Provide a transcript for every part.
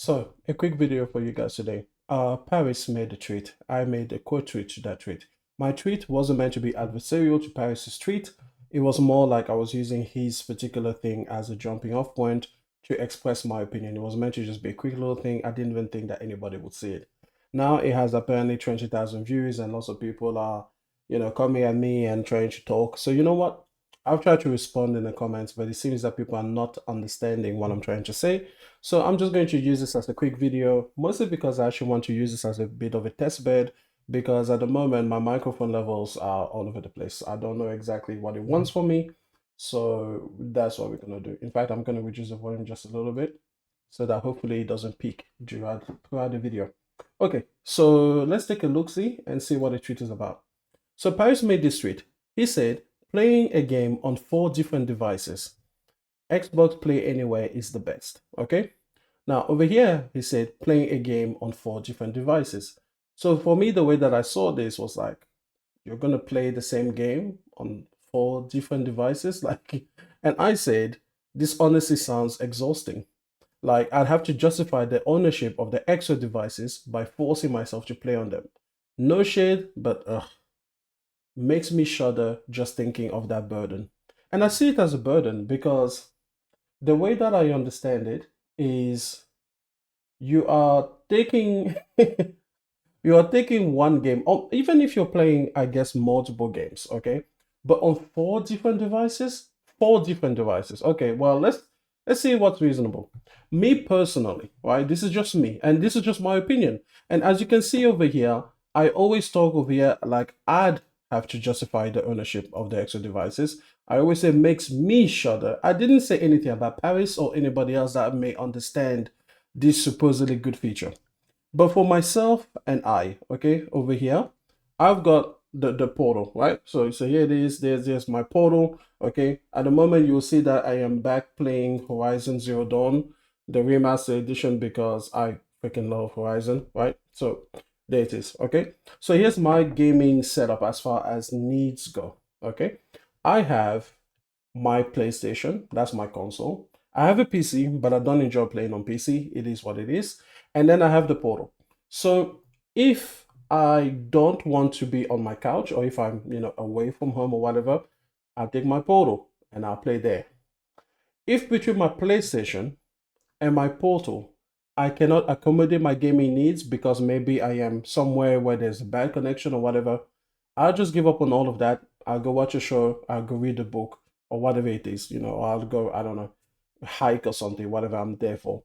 So, a quick video for you guys today. Paris made a tweet. I made a quote tweet to that tweet. My tweet wasn't meant to be adversarial to Paris's tweet. It was more like I was using his particular thing as a jumping off point to express my opinion. It was meant to just be a quick little thing. I didn't even think that anybody would see it. Now it has apparently 20,000 views and lots of people are, coming at me and trying to talk. So you know what? I've tried to respond in the comments, but it seems that people are not understanding what I'm trying to say. So I'm just going to use this as a quick video, mostly because I actually want to use this as a bit of a test bed, because at the moment my microphone levels are all over the place. I don't know exactly what it wants from me. So that's what we're going to do. In fact, I'm going to reduce the volume just a little bit so that hopefully it doesn't peak throughout the video. Okay, so let's take a look-see and see what the tweet is about. So Paris made this tweet. He said, playing a game on 4 different devices. Xbox Play Anywhere is the best. Okay. Now over here, he said playing a game on 4 different devices. So for me, the way that I saw this was like, you're gonna play the same game on 4 different devices, like, and I said, this honestly sounds exhausting. Like I'd have to justify the ownership of the extra devices by forcing myself to play on them. No shade, but makes me shudder just thinking of that burden. And I see it as a burden because the way that I understand it is you are taking you are taking one game, or even if you're playing, I guess, multiple games, okay? But on 4 different devices. Okay, well, let's see what's reasonable. Me personally, right? This is just me, and this is just my opinion. And as you can see over here, I always talk over here like I'd have to justify the ownership of the extra devices. I always say makes me shudder. I didn't say anything about Paris or anybody else that may understand this supposedly good feature. But for myself and I, okay, over here, I've got the portal, right? So here it is. There's my portal. Okay. At the moment, you'll see that I am back playing Horizon Zero Dawn, the remaster edition, because I freaking love Horizon, right? So there it is. Okay. So here's my gaming setup as far as needs go. Okay. I have my PlayStation, that's my console. I have a PC, but I don't enjoy playing on PC. It is what it is. And then I have the portal. So if I don't want to be on my couch or if I'm, away from home or whatever, I'll take my portal and I'll play there. If between my PlayStation and my portal, I cannot accommodate my gaming needs because maybe I am somewhere where there's a bad connection or whatever, I'll just give up on all of that. I'll go watch a show, I'll go read a book or whatever it is, or I'll go, I don't know, hike or something, whatever I'm there for.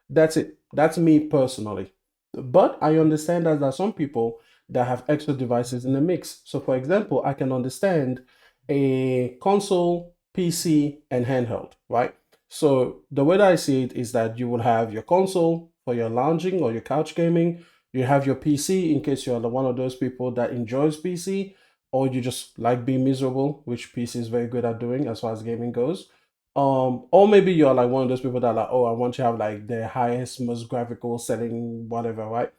That's it. That's me personally. But I understand that there are some people that have extra devices in the mix. So, for example, I can understand a console, PC, and handheld, right? So, the way that I see it is that you will have your console for your lounging or your couch gaming. You have your PC in case you're one of those people that enjoys PC or you just like being miserable, which PC is very good at doing as far as gaming goes. Or maybe you're like one of those people that are like, oh, I want to have like the highest, most graphical setting, whatever, right?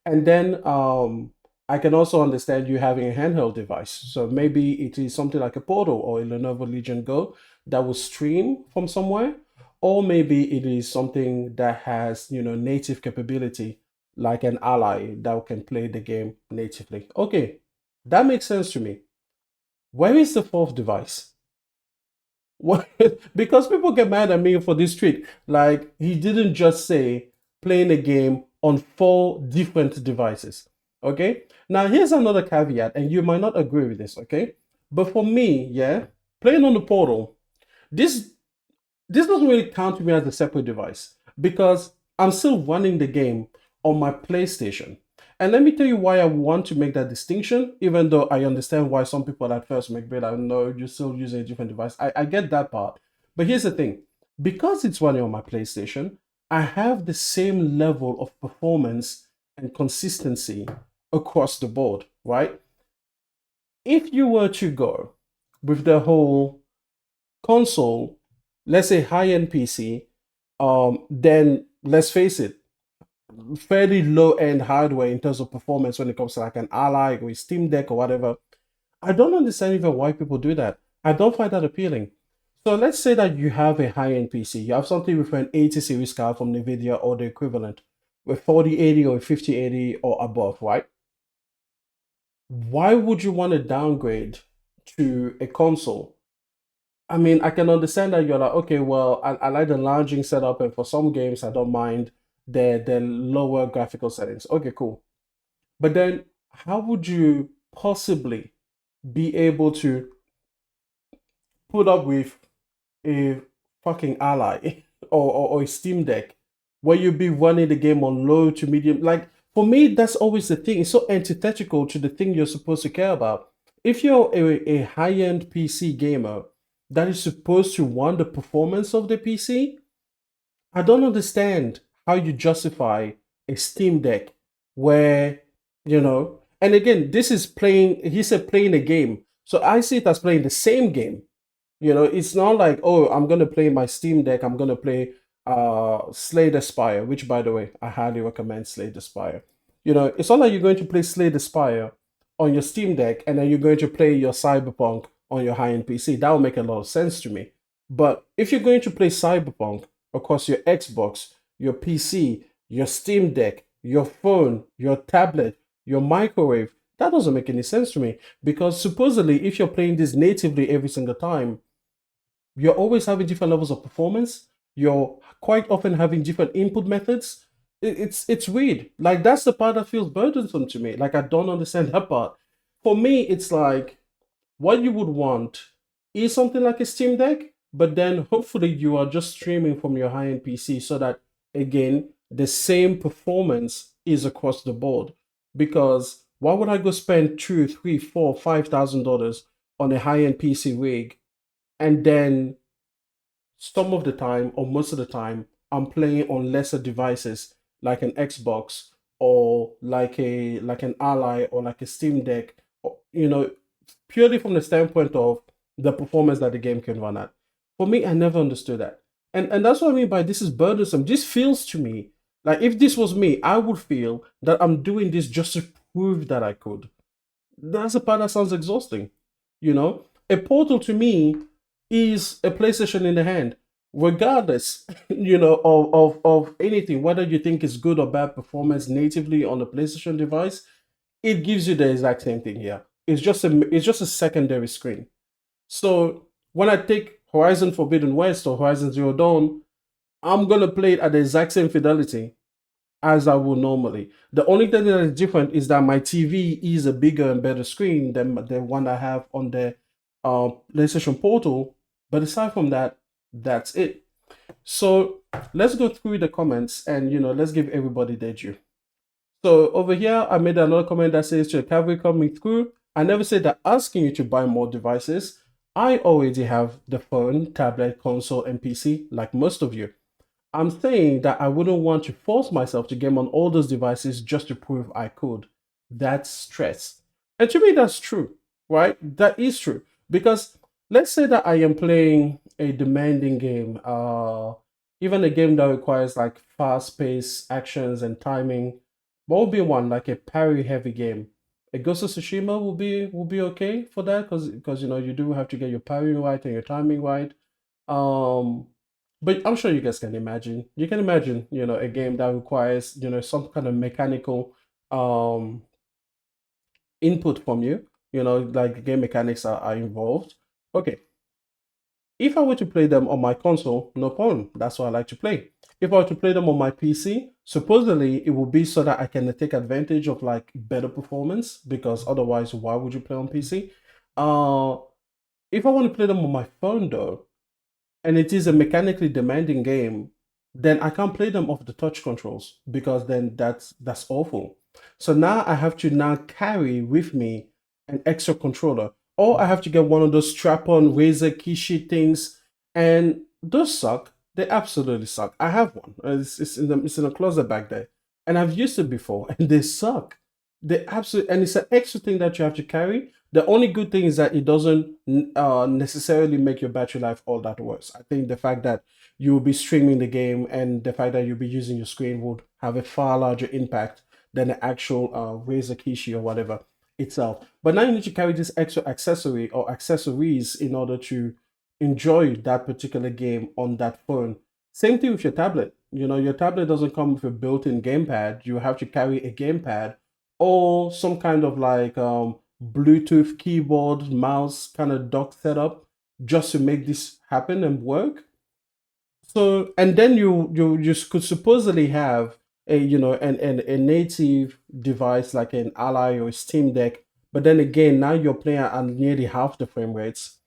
And then I can also understand you having a handheld device. So maybe it is something like a Portal or a Lenovo Legion Go that will stream from somewhere, or maybe it is something that has, native capability like an Ally that can play the game natively. Okay, that makes sense to me. Where is the fourth device? What? Because people get mad at me for this tweet. Like, he didn't just say playing a game on 4 different devices. Okay? Now, here's another caveat, and you might not agree with this, okay? But for me, yeah, playing on the portal, this this doesn't really count to me as a separate device because I'm still running the game on my PlayStation. And let me tell you why I want to make that distinction, even though I understand why some people at first make it, I know you're still using a different device. I get that part. But here's the thing, because it's running on my PlayStation, I have the same level of performance and consistency across the board, right? If you were to go with the whole console, let's say high-end PC, then let's face it, fairly low-end hardware in terms of performance when it comes to like an Ally or a Steam Deck or whatever. I don't understand even why people do that. I don't find that appealing. So let's say that you have a high-end PC. You have something with an 80 series card from NVIDIA or the equivalent with 4080 or 5080 or above, right? Why would you want to downgrade to a console? I mean, I can understand that you're like, okay, well, I like the lounging setup, and for some games, I don't mind the lower graphical settings. Okay, cool. But then, how would you possibly be able to put up with a fucking Ally or a Steam Deck where you'd be running the game on low to medium? Like, for me, that's always the thing. It's so antithetical to the thing you're supposed to care about. If you're a high-end PC gamer that is supposed to want the performance of the PC, I don't understand how you justify a Steam Deck where, and again, this is playing, he said playing a game. So I see it as playing the same game. It's not like, oh, I'm gonna play my Steam Deck, I'm gonna play Slay the Spire, which by the way, I highly recommend Slay the Spire. It's not like you're going to play Slay the Spire on your Steam Deck and then you're going to play your Cyberpunk on your high-end PC. That would make a lot of sense to me. But if you're going to play Cyberpunk across your Xbox, your PC, your Steam Deck, your phone, your tablet, your microwave, that doesn't make any sense to me. Because supposedly, if you're playing this natively every single time, you're always having different levels of performance. You're quite often having different input methods. It's weird. Like that's the part that feels burdensome to me. Like I don't understand that part. For me, it's like what you would want is something like a Steam Deck, but then hopefully you are just streaming from your high-end PC so that again the same performance is across the board. Because why would I go spend two, three, four, $5,000 on a high-end PC rig and then some of the time or most of the time I'm playing on lesser devices like an Xbox or like an Ally or like a Steam Deck, or, purely from the standpoint of the performance that the game can run at. For me, I never understood that. And that's what I mean by this is burdensome. This feels to me like if this was me, I would feel that I'm doing this just to prove that I could. That's a part that sounds exhausting. A Portal to me is a PlayStation in the hand, regardless, of anything, whether you think it's good or bad performance natively on the PlayStation device, it gives you the exact same thing here. It's just a secondary screen. So when I take Horizon Forbidden West or Horizon Zero Dawn, I'm gonna play it at the exact same fidelity as I would normally. The only thing that is different is that my TV is a bigger and better screen than the one I have on the PlayStation Portal. But aside from that, that's it. So let's go through the comments and let's give everybody their due. So over here, I made another comment that says to a cavalry coming through. I never said that asking you to buy more devices. I already have the phone, tablet, console, and PC, like most of you. I'm saying that I wouldn't want to force myself to game on all those devices just to prove I could. That's stress. And to me, that's true, right? That is true. Because let's say that I am playing a demanding game, even a game that requires like fast-paced actions and timing. What would be one like a parry-heavy game? A Ghost of Tsushima will be okay for that because you do have to get your parrying right and your timing right. Um, but I'm sure you guys can imagine. You can imagine, a game that requires, some kind of mechanical um input from you. Like game mechanics are involved. Okay. If I were to play them on my console, no problem. That's what I like to play. If I were to play them on my PC, supposedly it will be so that I can take advantage of like better performance because otherwise, why would you play on PC? Uh, if I want to play them on my phone though, and it is a mechanically demanding game, then I can't play them off the touch controls because then that's awful. So now I have to now carry with me an extra controller, or I have to get one of those strap-on Razer Kishi things, and those suck. They absolutely suck. I have one. It's in a closet back there, and I've used it before, and they suck. They absolutely, and it's an extra thing that you have to carry. The only good thing is that it doesn't necessarily make your battery life all that worse. I think the fact that you will be streaming the game and the fact that you'll be using your screen would have a far larger impact than the actual Razer Kishi or whatever itself. But now you need to carry this extra accessory or accessories in order to enjoy that particular game on that phone. Same thing with your tablet. You know, your tablet doesn't come with a built-in gamepad. You have to carry a gamepad or some kind of like Bluetooth keyboard, mouse kind of dock setup just to make this happen and work. So, and then you just could supposedly have a a native device like an Ally or a Steam Deck, but then again, now you're playing at nearly half the frame rates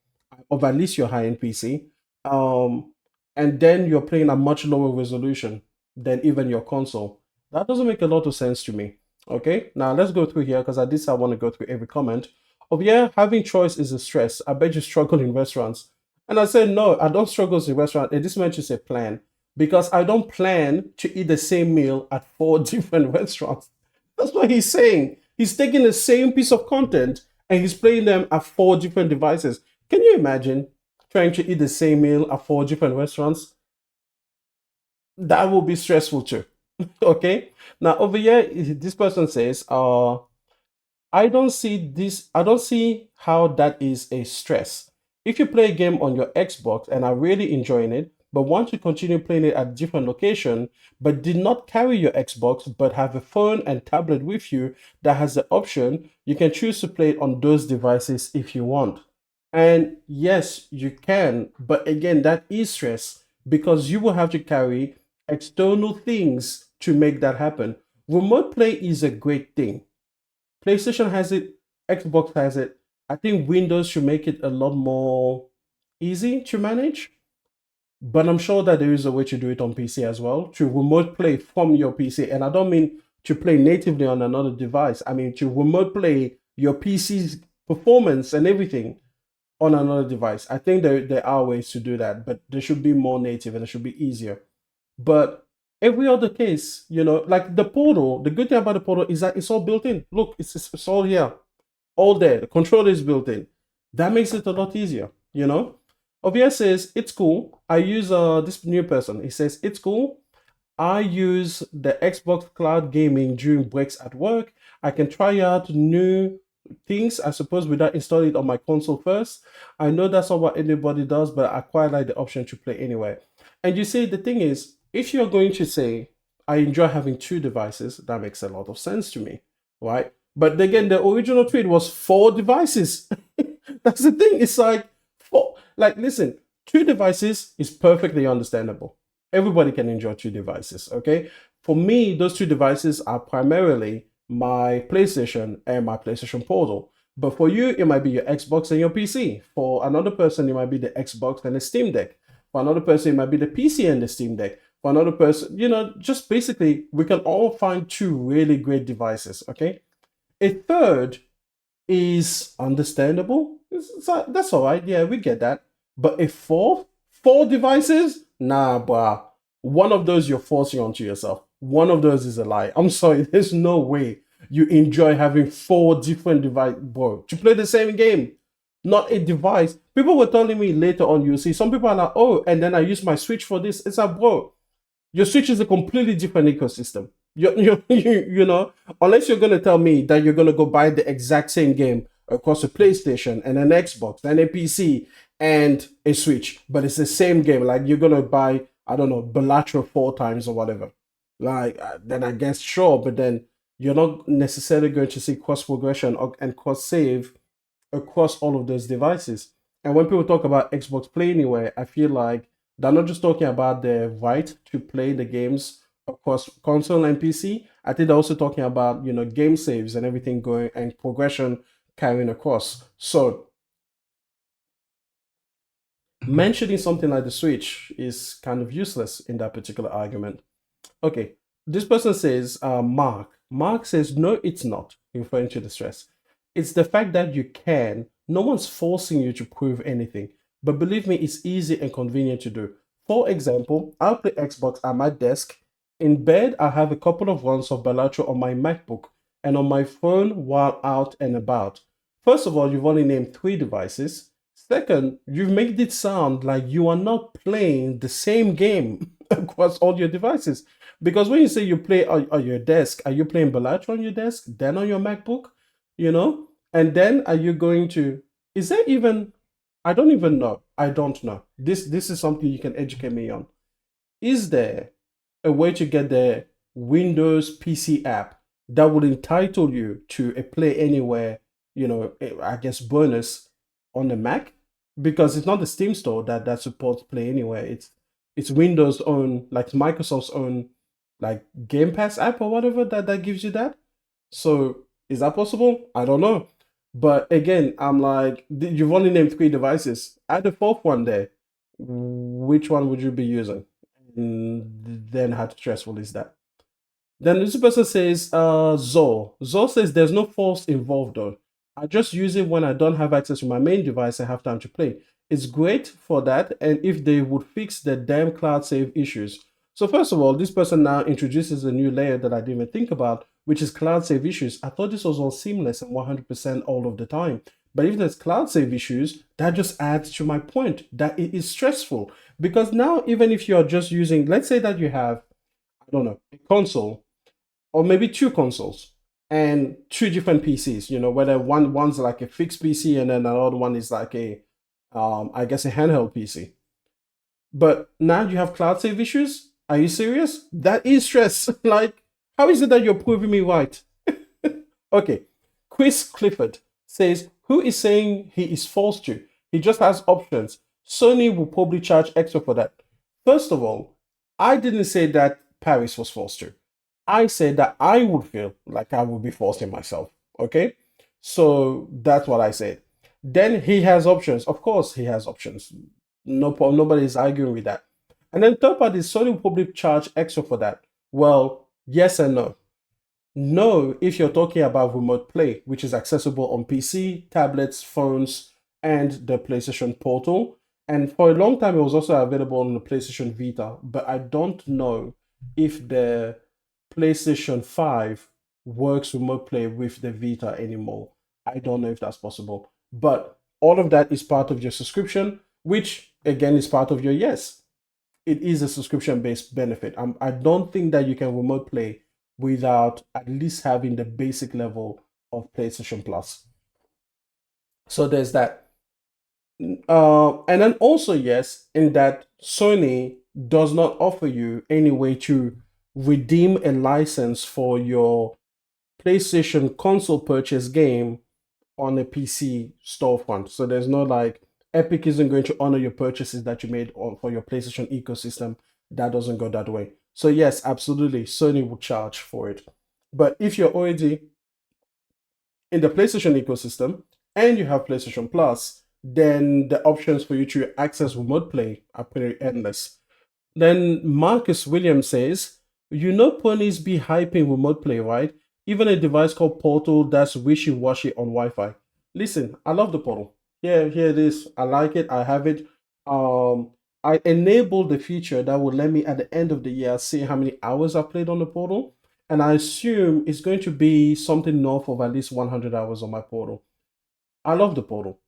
of at least your high-end PC, um, and then you're playing a much lower resolution than even your console. That doesn't make a lot of sense to me. Okay, now let's go through here because at this I want to go through every comment. Oh yeah, having choice is a stress. I bet you struggle in restaurants. And I said, no, I don't struggle in restaurant. And this man should say plan because I don't plan to eat the same meal at four different restaurants. That's what he's saying. He's taking the same piece of content and he's playing them at four different devices. Can you imagine trying to eat the same meal at four different restaurants? That will be stressful too. Okay. Now over here, this person says, I don't see how that is a stress. If you play a game on your Xbox and are really enjoying it, but want to continue playing it at a different location, but did not carry your Xbox, but have a phone and tablet with you that has the option, you can choose to play it on those devices if you want. And yes, you can, but again, that is stress because you will have to carry external things to make that happen. Remote play is a great thing. PlayStation has it, Xbox has it. I think Windows should make it a lot more easy to manage, but I'm sure that there is a way to do it on PC as well, to remote play from your PC. And I don't mean to play natively on another device. I mean to remote play your PC's performance and everything on another device. I think there are ways to do that, but they should be more native and it should be easier. But every other case, like the portal, the good thing about the portal is that it's all built in. Look, it's all here, all there. The controller is built in. That makes it a lot easier. OBS says it's cool. I use this new person. He says it's cool. I use the Xbox Cloud Gaming during breaks at work. I can try out new things, I suppose, without installing it on my console first. I know that's not what anybody does, but I quite like the option to play anyway. And you see, the thing is, if you're going to say, I enjoy having two devices, that makes a lot of sense to me, right? But again, the original tweet was four devices. That's the thing. It's like four. Like, listen, two devices is perfectly understandable. Everybody can enjoy two devices, okay? For me, those two devices are primarily my PlayStation and my PlayStation Portal. But for you, it might be your Xbox and your PC. For another person, it might be the Xbox and the Steam Deck. For another person, it might be the PC and the Steam Deck. For another person, just basically, we can all find two really great devices, okay? A third is understandable. That's all right. Yeah, we get that. But a four devices? Nah, bruh. One of those you're forcing onto yourself. One of those is a lie. I'm sorry. There's no way you enjoy having four different devices, bro, to play the same game. Not a device. People were telling me later on, you see, some people are like, oh, and then I use my Switch for this. It's like, bro, your Switch is a completely different ecosystem. Unless you're gonna tell me that you're gonna go buy the exact same game across a PlayStation and an Xbox and a PC and a Switch, but it's the same game. Like you're gonna buy, I don't know, Balatro 4 times or whatever. Like then I guess sure, but then you're not necessarily going to see cross progression and cross save across all of those devices. And when people talk about Xbox Play Anywhere, I feel like they're not just talking about the right to play the games across console and PC. I think they're also talking about, game saves and everything going and progression carrying across. So mentioning something like the Switch is kind of useless in that particular argument. Okay, this person says, Mark. Mark says, no, it's not, referring to the stress. It's the fact that you can. No one's forcing you to prove anything. But believe me, it's easy and convenient to do. For example, I'll play Xbox at my desk. In bed, I have a couple of runs of Balatro on my MacBook and on my phone while out and about. First of all, you've only named 3 devices. Second, you've made it sound like you are not playing the same game across all your devices. Because when you say you play on your desk, are you playing Balatro on your desk, then on your MacBook? And then are you going to, is there even I don't even know. I don't know. This is something you can educate me on. Is there a way to get the Windows PC app that would entitle you to a Play Anywhere, I guess bonus on the Mac? Because it's not the Steam store that supports Play Anywhere. It's Windows own, like Microsoft's own, like Game Pass app or whatever that gives you that. So is that possible? I don't know. But again, I'm like, you've only named three devices. Add the fourth one there. Which one would you be using? Then how stressful is that? Then this person says, Zor. Zor says there's no force involved though. I just use it when I don't have access to my main device and have time to play. It's great for that, and if they would fix the damn cloud save issues. So first of all, this person now introduces a new layer that I didn't even think about, which is cloud save issues. I thought this was all seamless and 100% all of the time. But if there's cloud save issues, that just adds to my point that it is stressful. Because now, even if you're just using, let's say that you have, I don't know, a console or maybe two consoles and two different PCs, whether one's like a fixed PC and then another one is like I guess a handheld PC. But now you have cloud save issues. Are you serious? That is stress. Like, how is it that you're proving me right? Okay. Chris Clifford says, who is saying he is forced to? He just has options. Sony will probably charge extra for that. First of all, I didn't say that Paris was forced to. I said that I would feel like I would be forcing myself. Okay? So that's what I said. Then he has options. Of course, he has options. No problem. Nobody's arguing with that. And then third party, Sony will probably charge extra for that. Well, yes and no. No, if you're talking about remote play, which is accessible on PC, tablets, phones, and the PlayStation Portal. And for a long time, it was also available on the PlayStation Vita. But I don't know if the PlayStation 5 works remote play with the Vita anymore. I don't know if that's possible. But all of that is part of your subscription, which again is part of your yes. It is a subscription based benefit. I don't think that you can remote play without at least having the basic level of PlayStation Plus. So there's that. And then also, yes, in that Sony does not offer you any way to redeem a license for your PlayStation console purchase game on a PC storefront. So there's no like Epic isn't going to honor your purchases that you made for your PlayStation ecosystem. That doesn't go that way. So yes, absolutely, Sony will charge for it. But if you're already in the PlayStation ecosystem and you have PlayStation Plus, then the options for you to access remote play are pretty endless. Then Marcus Williams says, ponies be hyping remote play, right? Even a device called Portal that's wishy-washy on Wi-Fi. Listen, I love the Portal. Here it is. I like it. I have it. I enabled the feature that will let me at the end of the year see how many hours I've played on the Portal. And I assume it's going to be something north of at least 100 hours on my Portal. I love the Portal.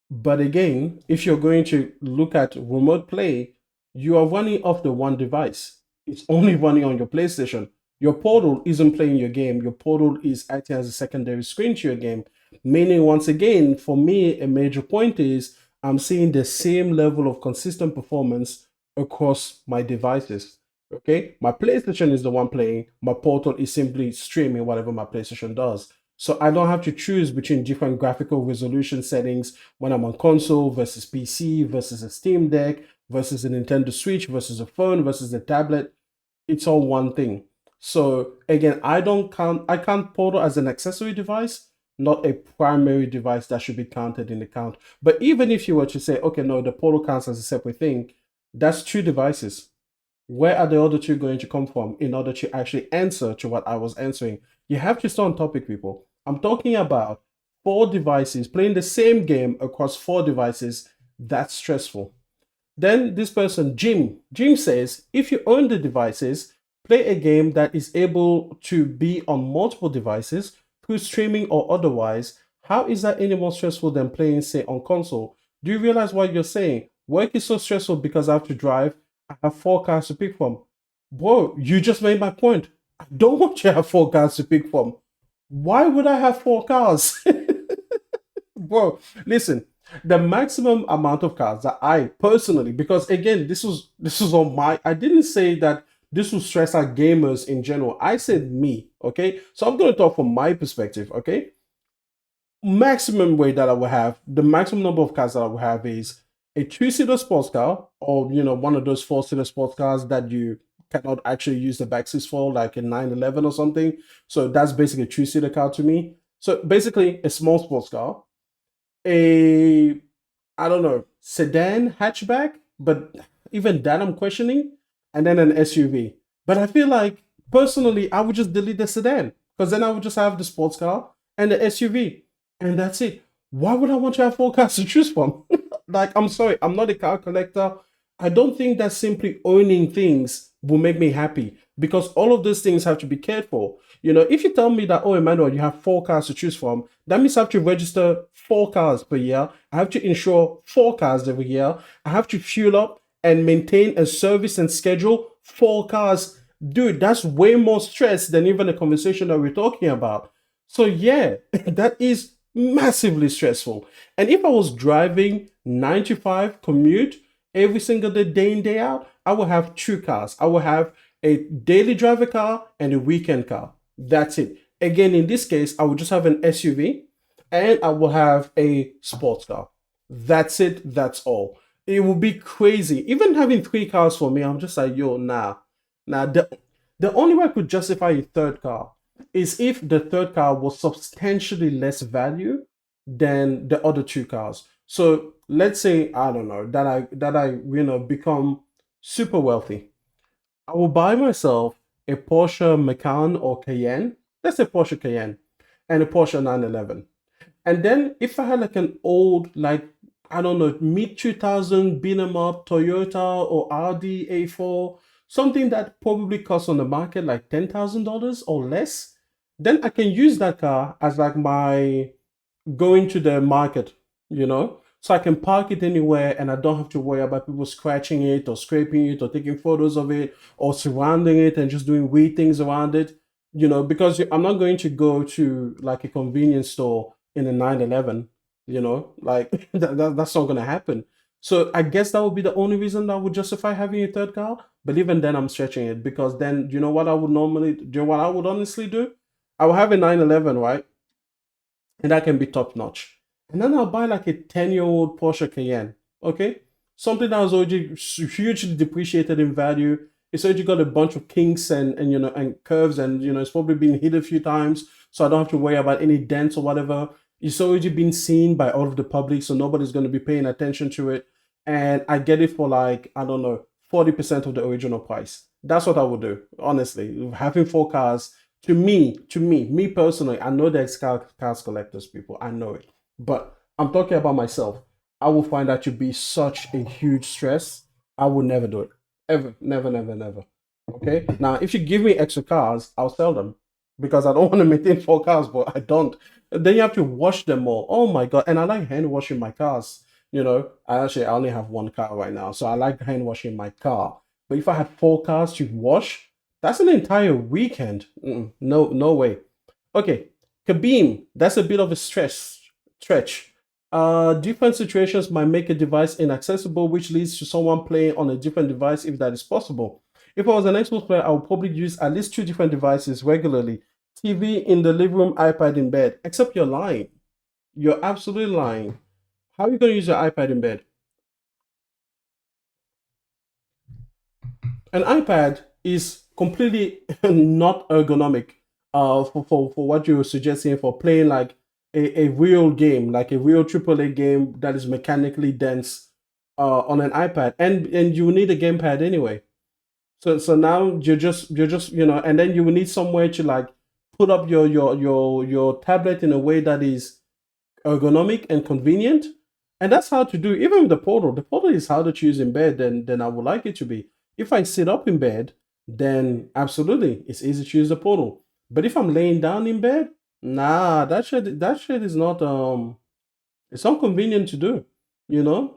But again, if you're going to look at remote play, you are running off the one device. It's only running on your PlayStation. Your Portal isn't playing your game. Your Portal is acting as a secondary screen to your game. Meaning, once again, for me, a major point is I'm seeing the same level of consistent performance across my devices. Okay, my PlayStation is the one playing. My Portal is simply streaming whatever my PlayStation does. So I don't have to choose between different graphical resolution settings when I'm on console versus PC versus a Steam Deck versus a Nintendo Switch versus a phone versus a tablet. It's all one thing. So again, I count Portal as an accessory device, not a primary device that should be counted in the count. But even if you were to say, okay, no, the Portal counts as a separate thing, that's two devices. Where are the other two going to come from in order to actually answer to what I was answering? You have to stay on topic, people. I'm talking about four devices playing the same game across four devices. That's stressful. Then this person, Jim says, if you own the devices, play a game that is able to be on multiple devices through streaming or otherwise. How is that any more stressful than playing, say, on console? Do you realize what you're saying? Work is so stressful because I have to drive. I have four cars to pick from. Bro, you just made my point. I don't want you to have four cars to pick from. Why would I have four cars? Bro, listen, The maximum amount of cars that I personally, because again, this was on my, I didn't say that this will stress out gamers in general. I said me, okay? So I'm gonna talk from my perspective, okay? Maximum weight that I will have, the maximum number of cars that I will have is a two-seater sports car, or one of those four-seater sports cars that you cannot actually use the back seats for, like a 911 or something. So that's basically a two-seater car to me. So basically a small sports car, a, I don't know, sedan hatchback, but even that I'm questioning, and then an SUV. But I feel like personally, I would just delete the sedan because then I would just have the sports car and the SUV, and that's it. Why would I want to have four cars to choose from? Like, I'm sorry, I'm not a car collector. I don't think that simply owning things will make me happy because all of those things have to be cared for. If you tell me that, oh, Emmanuel, you have four cars to choose from, that means I have to register four cars per year. I have to insure four cars every year. I have to fuel up and maintain a service and schedule four cars. Dude, that's way more stress than even the conversation that we're talking about. So, yeah, that is massively stressful. And if I was driving 9 to 5 commute every single day in, day out, I will have two cars. I will have a daily driver car and a weekend car. That's it. Again, in this case, I will just have an SUV and I will have a sports car. That's it. That's all. It will be crazy. Even having three cars for me, I'm just like, yo, nah. Nah, the only way I could justify a third car is if the third car was substantially less value than the other two cars. So let's say, I don't know, that I become super wealthy. I will buy myself a Porsche Macan or Cayenne. Let's say Porsche Cayenne and a Porsche 911. And then if I had like an old, like, I don't know, mid 2000 beat 'em up Toyota or Audi A4, something that probably costs on the market like $10,000 or less, then I can use that car as like my going to the market, so I can park it anywhere and I don't have to worry about people scratching it or scraping it or taking photos of it or surrounding it and just doing weird things around it, because I'm not going to go to like a convenience store in a 911, like that's not going to happen. So I guess that would be the only reason that would justify having a third car. But even then, I'm stretching it because then, what I would normally do, what I would honestly do? I would have a 911, right? And that can be top notch. And then I'll buy like a 10-year-old Porsche Cayenne, okay? Something that was already hugely depreciated in value. It's already got a bunch of kinks and curves, and it's probably been hit a few times, so I don't have to worry about any dents or whatever. It's already been seen by all of the public, so nobody's going to be paying attention to it. And I get it for like, I don't know, 40% of the original price. That's what I would do, honestly. Having four cars, me personally, I know there's cars collectors, people. I know it. But I'm talking about myself. I will find that to be such a huge stress. I will never do it. Ever. Never, never, never. Okay? Now, if you give me extra cars, I'll sell them because I don't want to maintain four cars, but I don't. Then you have to wash them all. Oh my God. And I like hand washing my cars. I only have one car right now, so I like hand washing my car. But if I had four cars to wash, that's an entire weekend. No, no way. Okay, Kabim, that's a bit of a stretch. Different situations might make a device inaccessible, which leads to someone playing on a different device if that is possible. If I was an Xbox player, I would probably use at least two different devices regularly. TV in the living room, iPad in bed. Except you're lying. You're absolutely lying. How are you going to use your iPad in bed? An iPad is completely not ergonomic for what you were suggesting for playing like a real game, like a real AAA game that is mechanically dense on an iPad. And you need a gamepad anyway. So now you're just and then you will need somewhere to like put up your tablet in a way that is ergonomic and convenient. And that's hard to do, even with the portal. The portal is harder to use in bed than I would like it to be. If I sit up in bed, then absolutely it's easy to use the portal. But if I'm laying down in bed, nah, that shit is not it's not convenient to do.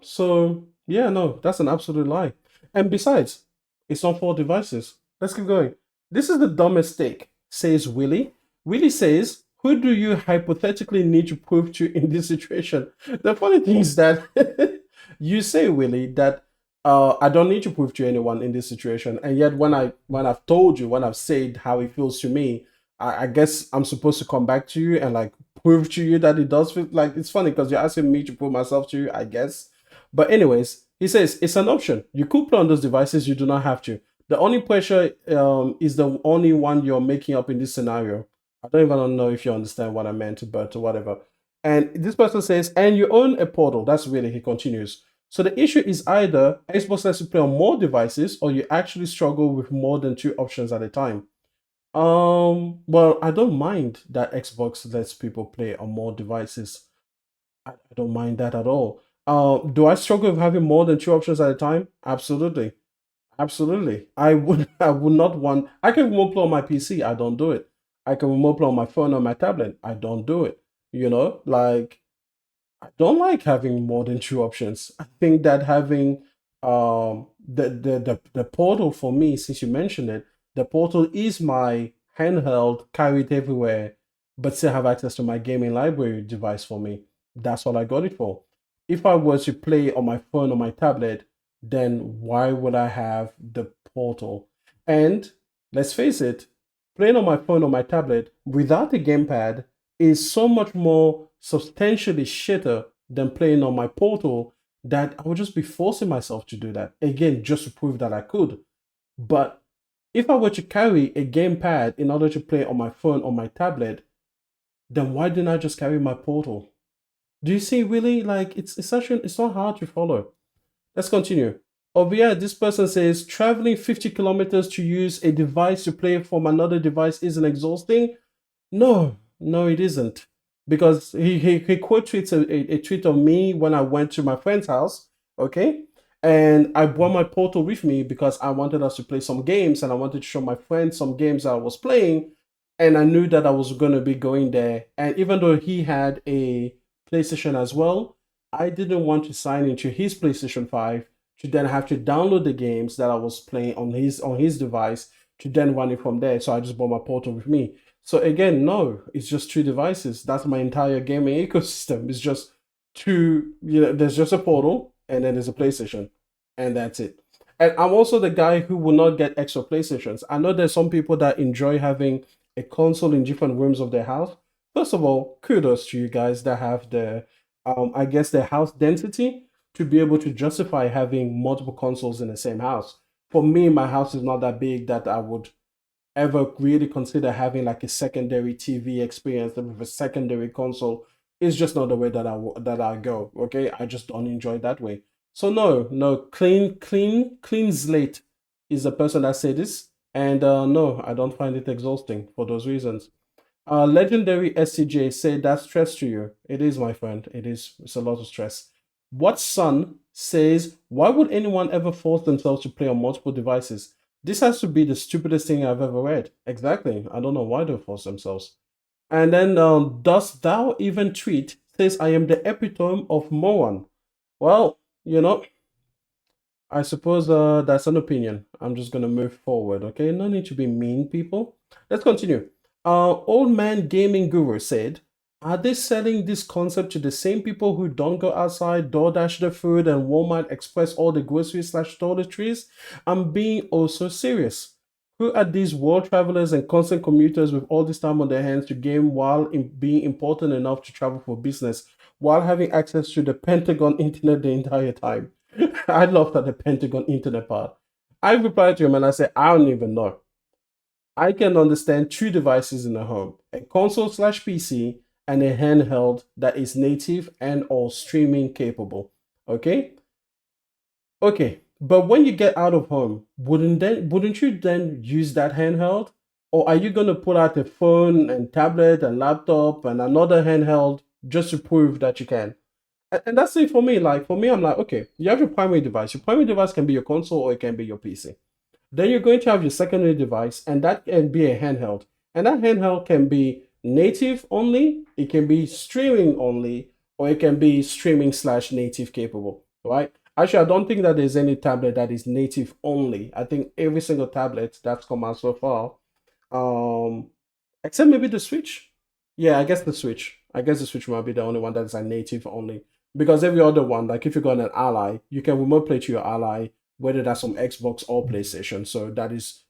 So yeah, no, that's an absolute lie. And besides, it's on four devices. Let's keep going. This is the dumbest take, says Willie. Willie says, who do you hypothetically need to prove to in this situation? The funny thing is that you say, Willie, that I don't need to prove to anyone in this situation, and yet when I've told you, when I've said how it feels to me, I guess I'm supposed to come back to you and like prove to you that it does feel like it's funny because you're asking me to prove myself to you, I guess. But anyways, he says it's an option. You could play on those devices. You do not have to. The only pressure is the only one you're making up in this scenario. I don't even know if you understand what I meant, but whatever. And this person says, and you own a portal. That's really, he continues. So the issue is either Xbox lets you play on more devices or you actually struggle with more than two options at a time. Well, I don't mind that Xbox lets people play on more devices. I don't mind that at all. Do I struggle with having more than two options at a time? Absolutely. Absolutely. I would not want I can remote play on my PC, I don't do it. I can remote play on my phone or my tablet, I don't do it. Like I don't like having more than two options. I think that having the portal for me, since you mentioned it, the portal is my handheld, carry it everywhere, but still have access to my gaming library device for me. That's what I got it for. If I were to play on my phone or my tablet, then why would I have the portal? And let's face it, playing on my phone or my tablet without a gamepad is so much more substantially shitter than playing on my portal that I would just be forcing myself to do that again just to prove that I could. But if I were to carry a gamepad in order to play on my phone or my tablet, then why didn't I just carry my portal? Do you see, really? Like it's actually it's not hard to follow. Let's continue. Over here, this person says traveling 50 kilometers to use a device to play from another device isn't exhausting. No, no, it isn't. Because he quote tweets a tweet of me when I went to my friend's house, okay? And I brought my portal with me because I wanted us to play some games and I wanted to show my friends some games I was playing. And I knew that I was going to be going there. And even though he had a PlayStation as well, I didn't want to sign into his PlayStation 5 to then have to download the games that I was playing on his device to then run it from there. So I just brought my portal with me. So again, no, it's just two devices. That's my entire gaming ecosystem. It's just two, there's just a portal and then there's a PlayStation. And that's it. And I'm also the guy who will not get extra PlayStations. I know there's some people that enjoy having a console in different rooms of their house. First of all, kudos to you guys that have I guess the house density to be able to justify having multiple consoles in the same house. For me, my house is not that big that I would ever really consider having like a secondary TV experience with a secondary console. It's just not the way that I go. Okay, I just don't enjoy it that way. So no, no, clean slate is the person that said this, and no, I don't find it exhausting for those reasons. Legendary SCJ said that's stress to you. It is, my friend. It is. It's a lot of stress. What son says, why would anyone ever force themselves to play on multiple devices? This has to be the stupidest thing I've ever read. Exactly. I don't know why they force themselves. And then, dost thou even tweet says, I am the epitome of moron. Well, I suppose that's an opinion. I'm just gonna move forward, okay? No need to be mean, people. Let's continue. Old man gaming guru said, "Are they selling this concept to the same people who don't go outside, DoorDash the food, and Walmart Express all the groceries slash toiletries? I'm being also serious. Who are these world travelers and constant commuters with all this time on their hands to game while being important enough to travel for business, while having access to the Pentagon internet the entire time?" I love that the Pentagon internet part. I replied to him and I said, I don't even know. I can understand two devices in the home, a console slash PC and a handheld that is native and or streaming capable. Okay? Okay. But when you get out of home, wouldn't you then use that handheld? Or are you gonna pull out a phone and tablet and laptop and another handheld just to prove that you can? And that's it for me. Like for me, I'm like, okay, you have your primary device. Your primary device can be your console or it can be your PC. Then you're going to have your secondary device, and that can be a handheld. And that handheld can be native only, it can be streaming only, or it can be streaming slash native capable, right? Actually, I don't think that there's any tablet that is native only. I think every single tablet that's come out so far, um, except maybe the Switch. Yeah, I guess the Switch. I guess the Switch might be the only one that is a native only. Because every other one, like if you got an ally, you can remote play to your ally, whether that's on Xbox or PlayStation. So that is,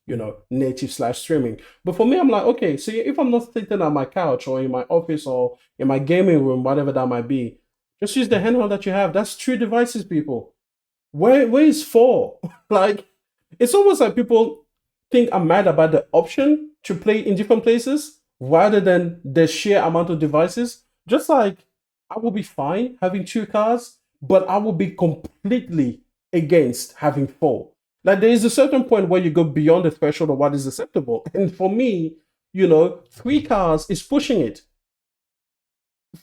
native slash streaming. But for me, I'm like, okay, so if I'm not sitting on my couch or in my office or in my gaming room, whatever that might be, just use the handheld that you have. That's two devices, people. Where is four? Like, it's almost like people think I'm mad about the option to play in different places rather than the sheer amount of devices. Just like I will be fine having two cars, but I will be completely against having four. Like there is a certain point where you go beyond the threshold of what is acceptable. And for me, three cars is pushing it.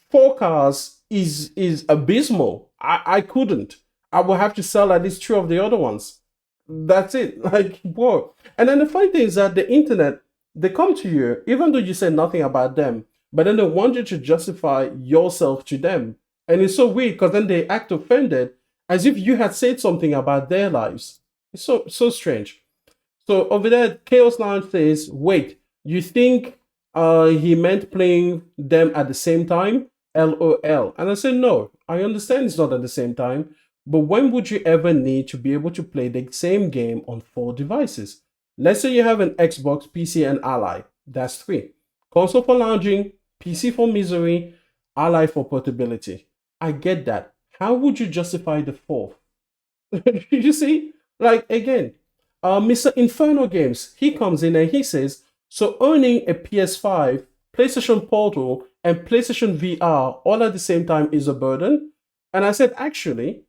Four cars is abysmal. I couldn't. I will have to sell at least two of the other ones. That's it. Like, whoa. And then the funny thing is that the internet, they come to you, even though you say nothing about them, but then they want you to justify yourself to them. And it's so weird because then they act offended as if you had said something about their lives. It's so strange. So over there, Chaos Lounge says, wait, you think he meant playing them at the same time? LOL. And I said, no, I understand it's not at the same time, but when would you ever need to be able to play the same game on four devices? Let's say you have an Xbox, PC, and Ally. That's three. Console for lounging, PC for misery, Ally for portability. I get that. How would you justify the fourth? You see? Like, again, Mr. Inferno Games, he comes in and he says, so owning a PS5, PlayStation Portal, and PlayStation VR all at the same time is a burden? And I said, actually,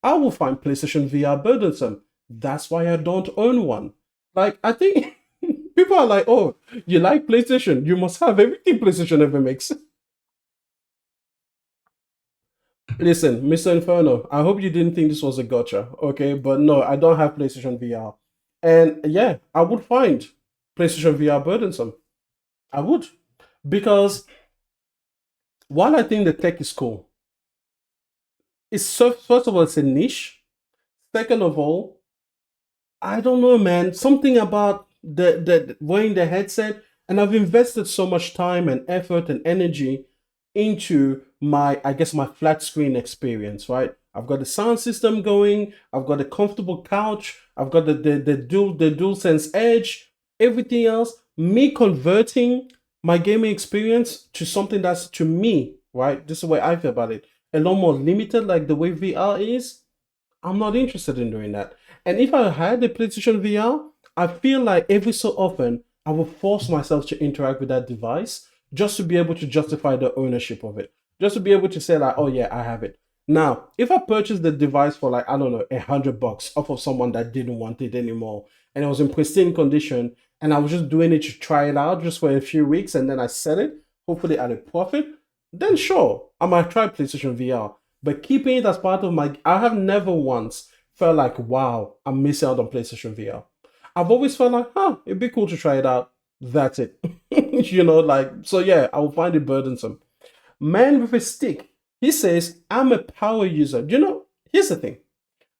I will find PlayStation VR burdensome. That's why I don't own one. Like, I think people are like, oh, you like PlayStation? You must have everything PlayStation ever makes. Listen, Mr. Inferno, I hope you didn't think this was a gotcha, okay? But no, I don't have PlayStation VR. And yeah, I would find PlayStation VR burdensome. I would. Because while I think the tech is cool, it's so, first of all, it's a niche. Second of all, I don't know, man. Something about the wearing the headset, and I've invested so much time and effort and energy into I guess my flat screen experience, right? I've got the sound system going, I've got a comfortable couch, I've got the dual sense edge, everything else. Me converting my gaming experience to something that's to me, right? This is the way I feel about it. A lot more limited, like the way VR is. I'm not interested in doing that. And if I had the PlayStation VR, I feel like every so often I will force myself to interact with that device just to be able to justify the ownership of it. Just to be able to say like, oh yeah, I have it. Now, if I purchased the device for like, I don't know, $100 off of someone that didn't want it anymore, and it was in pristine condition, and I was just doing it to try it out just for a few weeks, and then I sell it, hopefully at a profit, then sure, I might try PlayStation VR. But keeping it as part of I have never once felt like, wow, I'm missing out on PlayStation VR. I've always felt like, huh, it'd be cool to try it out. That's it. Like, so yeah, I will find it burdensome. Man with a stick, he says, I'm a power user. Here's the thing.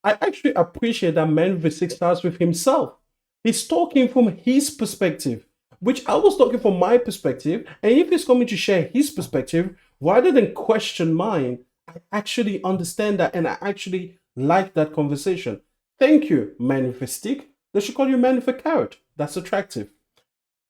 I actually appreciate that Man with a stick starts with himself. He's talking from his perspective, which I was talking from my perspective. And if he's coming to share his perspective, rather than question mine, I actually understand that and I actually like that conversation. Thank you, Man with a stick. They should call you Man with a carrot. That's attractive.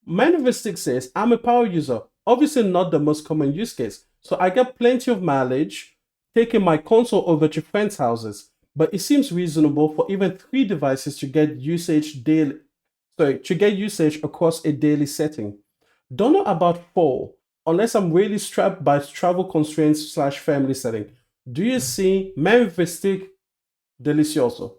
Man with a stick says, I'm a power user. Obviously, not the most common use case. So I get plenty of mileage taking my console over to friends' houses. But it seems reasonable for even three devices to get usage across a daily setting. Don't know about four, unless I'm really strapped by travel constraints slash family setting. Do you see Man with a stick? Delicioso.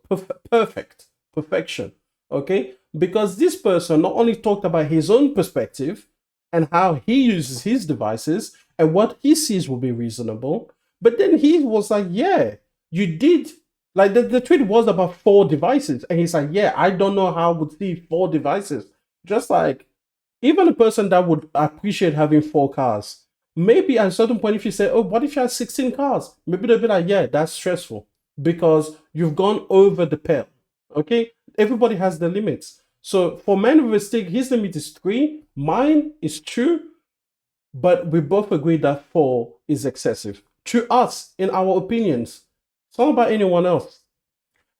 Perfect. Perfection. Okay? Because this person not only talked about his own perspective and how he uses his devices and what he sees will be reasonable, but then he was like, yeah, you did. Like the tweet was about four devices. And he's like, yeah, I don't know how I would see four devices. Just like, even a person that would appreciate having four cars, maybe at a certain point, if you say, oh, what if you had 16 cars? Maybe they'll be like, yeah, that's stressful because you've gone over the pale. Okay? Everybody has their limits. So for Man with a stick, his limit is three, mine is two, but we both agree that 4 is excessive. To us, in our opinions. It's not about anyone else.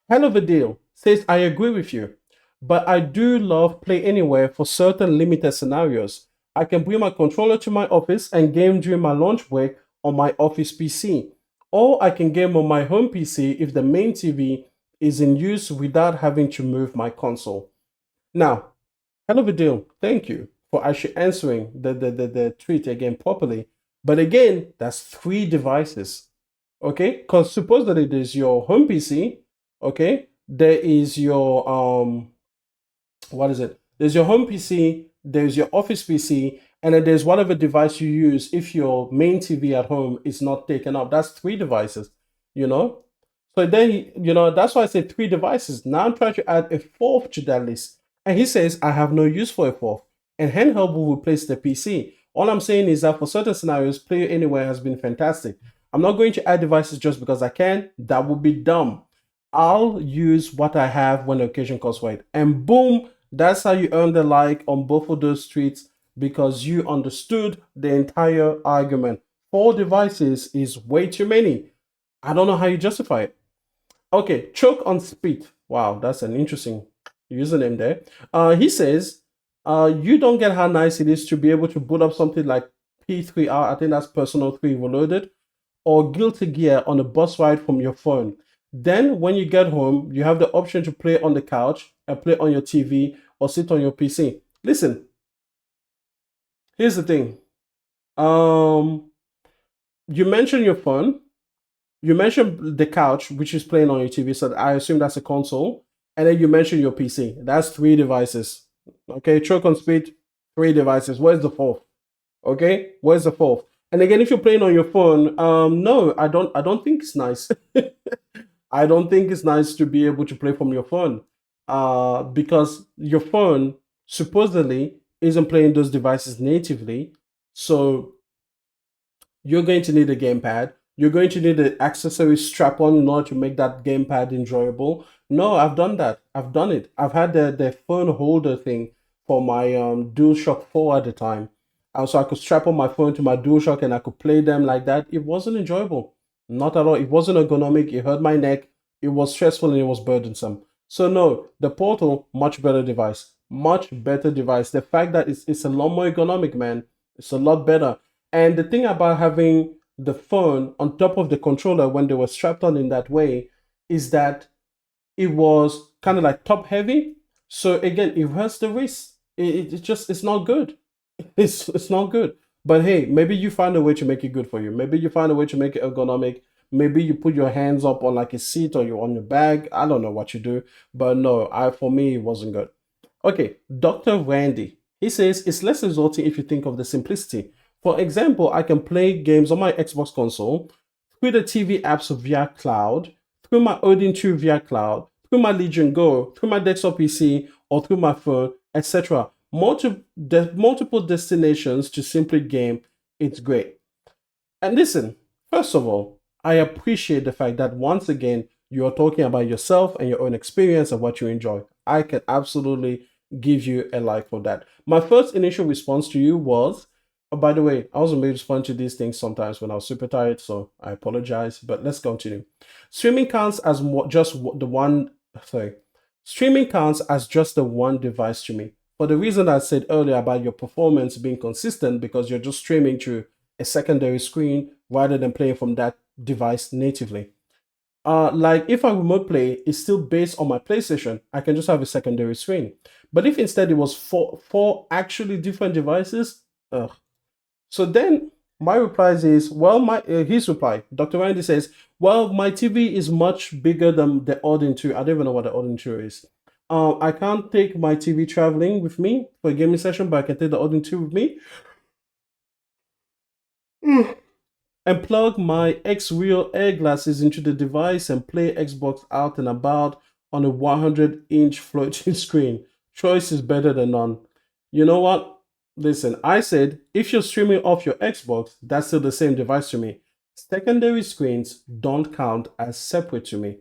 Hell of a deal says, I agree with you, but I do love Play Anywhere for certain limited scenarios. I can bring my controller to my office and game during my lunch break on my office PC. Or I can game on my home PC if the main TV is in use without having to move my console. Now, hell of a deal. Thank you for actually answering the tweet again properly. But again, that's 3 devices. Okay? Because supposedly there's your home PC, okay? There is your what is it? There's your home PC, there's your office PC, and then there's whatever device you use if your main TV at home is not taken up. That's 3 devices, you know? So then, that's why I said 3 devices. Now I'm trying to add a fourth to that list. And he says, I have no use for a fourth. And handheld will replace the PC. All I'm saying is that for certain scenarios, Play Anywhere has been fantastic. I'm not going to add devices just because I can. That would be dumb. I'll use what I have when the occasion calls for it. And boom, that's how you earn the like on both of those tweets because you understood the entire argument. 4 devices is way too many. I don't know how you justify it. Okay, choke on speed. Wow, that's an interesting username there. He says, you don't get how nice it is to be able to boot up something like P3R, I think that's Personal 3 Reloaded, or Guilty Gear on a bus ride from your phone. Then when you get home, you have the option to play on the couch and play on your TV or sit on your PC. Listen, here's the thing. You mentioned your phone. You mentioned the couch, which is playing on your TV, so I assume that's a console. And then you mentioned your PC. That's 3 devices. Okay, choke on speed, 3 devices. Where's the fourth? Okay, where's the fourth? And again, if you're playing on your phone, no, I don't think it's nice. I don't think it's nice to be able to play from your phone, because your phone supposedly isn't playing those devices natively. So you're going to need a gamepad. You're going to need an accessory strap on in order to make that gamepad enjoyable. No, I've done that. I've done it. I've had the phone holder thing for my DualShock 4 at the time. So I could strap on my phone to my DualShock and I could play them like that. It wasn't enjoyable. Not at all. It wasn't ergonomic. It hurt my neck. It was stressful and it was burdensome. So no, the Portal, much better device. Much better device. The fact that it's a lot more ergonomic, man. It's a lot better. And the thing about having the phone on top of the controller when they were strapped on in that way is that it was kind of like top heavy. So again, it hurts the wrist. It's not good. It's not good. But hey, maybe you find a way to make it good for you. Maybe you find a way to make it ergonomic. Maybe you put your hands up on like a seat or you're on your bag. I don't know what you do, but no, I for me it wasn't good. Okay, Dr. Randy. He says it's less exhausting if you think of the simplicity. For example, I can play games on my Xbox console through the TV apps via cloud, through my Odin 2 via cloud, through my Legion Go, through my desktop PC, or through my phone, etc. Multiple destinations to simply game. It's great. And listen, first of all, I appreciate the fact that once again, you are talking about yourself and your own experience and what you enjoy. I can absolutely give you a like for that. My first initial response to you was, oh, by the way, I wasn't able to respond to these things sometimes when I was super tired, so I apologize, but let's continue. Streaming counts as just the one, sorry, streaming counts as just the one device to me. For the reason I said earlier about your performance being consistent because you're just streaming to a secondary screen rather than playing from that device natively. Like if I remote play, it's still based on my PlayStation. I can just have a secondary screen. But if instead it was four actually different devices, ugh. So then my reply is, well, his reply, Dr. Randy says, well, my TV is much bigger than the Odin 2. I don't even know what the Odin 2 is. I can't take my TV traveling with me for a gaming session, but I can take the Odin 2 with me. And plug my X-Real Air glasses into the device and play Xbox out and about on a 100-inch floating screen. Choice is better than none. You know what? Listen, I said if you're streaming off your Xbox, that's still the same device to me. Secondary screens don't count as separate to me.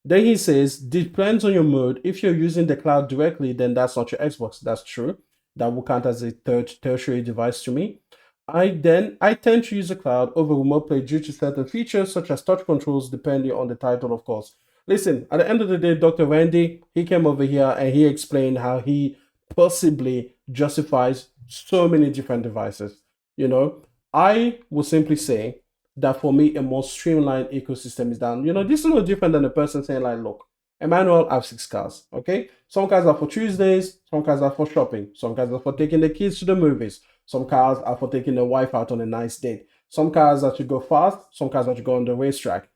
Then he says, depends on your mode. If you're using the cloud directly, then that's not your Xbox. That's true. That will count as a tertiary device to me. I tend to use the cloud over remote play due to certain features such as touch controls, depending on the title, of course. Listen, at the end of the day, Dr. Randy, he came over here and he explained how he possibly justifies so many different devices. You know, I will simply say that for me, a more streamlined ecosystem is down. This is no different than a person saying, like, look, Emmanuel, I have 6 cars. Okay. Some cars are for Tuesdays, some cars are for shopping, some cars are for taking the kids to the movies, some cars are for taking the wife out on a nice date, some cars are to go fast, some cars are to go on the racetrack.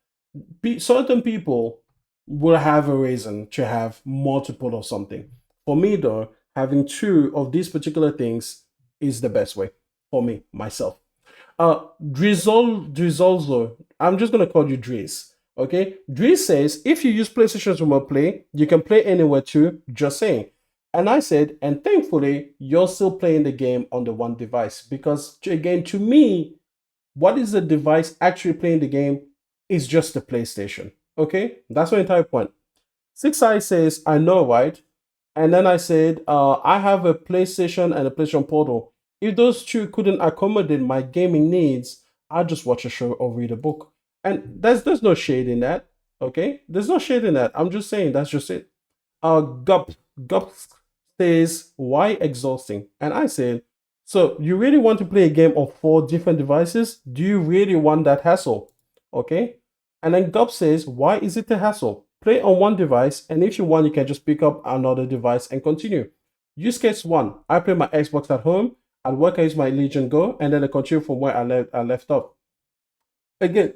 Certain people will have a reason to have multiple of something. For me, though, having two of these particular things is the best way for me, myself. Drizzolzo, I'm just gonna call you Driz. Okay, Driz says if you use PlayStation's Remote Play, you can play anywhere too. Just saying. And I said, and thankfully, you're still playing the game on the one device because, again, to me, what is the device actually playing the game is just the PlayStation. Okay, that's my entire point. Six Eye says, I know, right? And then I said, I have a PlayStation and a PlayStation Portal. If those two couldn't accommodate my gaming needs, I'll just watch a show or read a book. And there's no shade in that. Okay? There's no shade in that. I'm just saying that's just it. Gup says, why exhausting? And I said, so you really want to play a game of 4 different devices? Do you really want that hassle? Okay? And then Gup says, why is it a hassle? Play on one device, and if you want, you can just pick up another device and continue. Use case 1. I play my Xbox at home. At work, I use my Legion Go, and then I continue from where I left off. Again,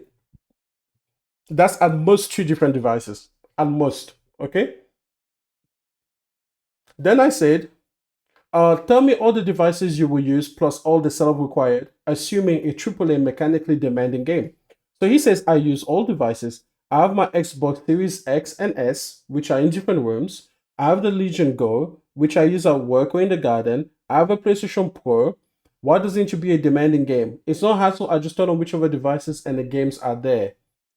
that's at most 2 different devices. At most. Okay? Then I said, tell me all the devices you will use plus all the setup required, assuming a AAA mechanically demanding game. So he says, I use all devices. I have my Xbox Series X and S, which are in different rooms. I have the Legion Go, which I use at work or in the garden. I have a PlayStation Pro. Why does it need to be a demanding game? It's not hassle. I just turn on whichever devices and the games are there.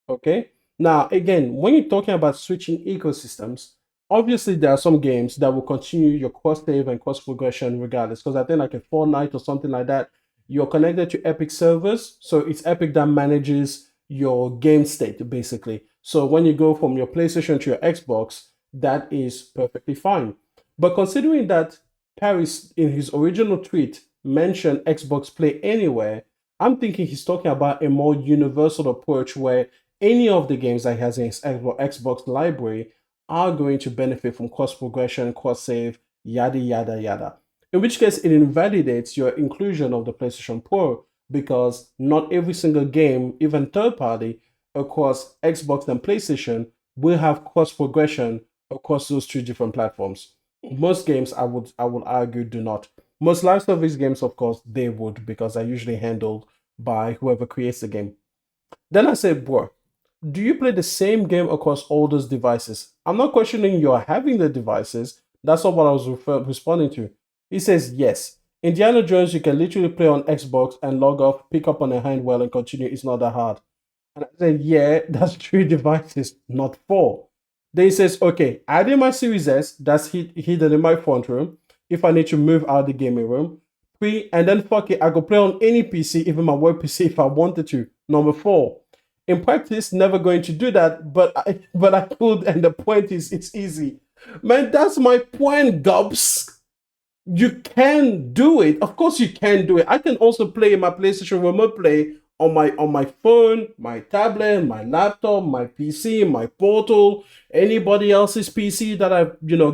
Okay? Now, again, when you're talking about switching ecosystems, obviously there are some games that will continue your cross save and cross progression regardless. Because I think like a Fortnite or something like that, you're connected to Epic servers. So it's Epic that manages your game state basically. So when you go from your PlayStation to your Xbox, that is perfectly fine. But considering that Paris in his original tweet mentioned Xbox Play Anywhere, I'm thinking he's talking about a more universal approach where any of the games that he has in his Xbox library are going to benefit from cross progression, cross save, yada yada yada. In which case, it invalidates your inclusion of the PlayStation Pro because not every single game, even third party, across Xbox and PlayStation, will have cross progression across those 2 different platforms. Most games, I would argue, do not. Most live service games, of course, they would because they're usually handled by whoever creates the game. Then I said, bro, do you play the same game across all those devices? I'm not questioning you're having the devices. That's not what I was responding to. He says, yes. Indiana Jones, you can literally play on Xbox and log off, pick up on a handheld and continue. It's not that hard. And I said, yeah, that's 3 devices, not 4. Then he says, okay, adding my Series S, that's hidden in my front room. If I need to move out the gaming room. 3, and then fuck it, I could play on any PC, even my work PC if I wanted to. Number 4. In practice, never going to do that, but I could, and the point is, it's easy. Man, that's my point, Gubs. You can do it. Of course, you can do it. I can also play my PlayStation Remote Play on my phone, my tablet, my laptop, my PC, my portal, anybody else's PC that I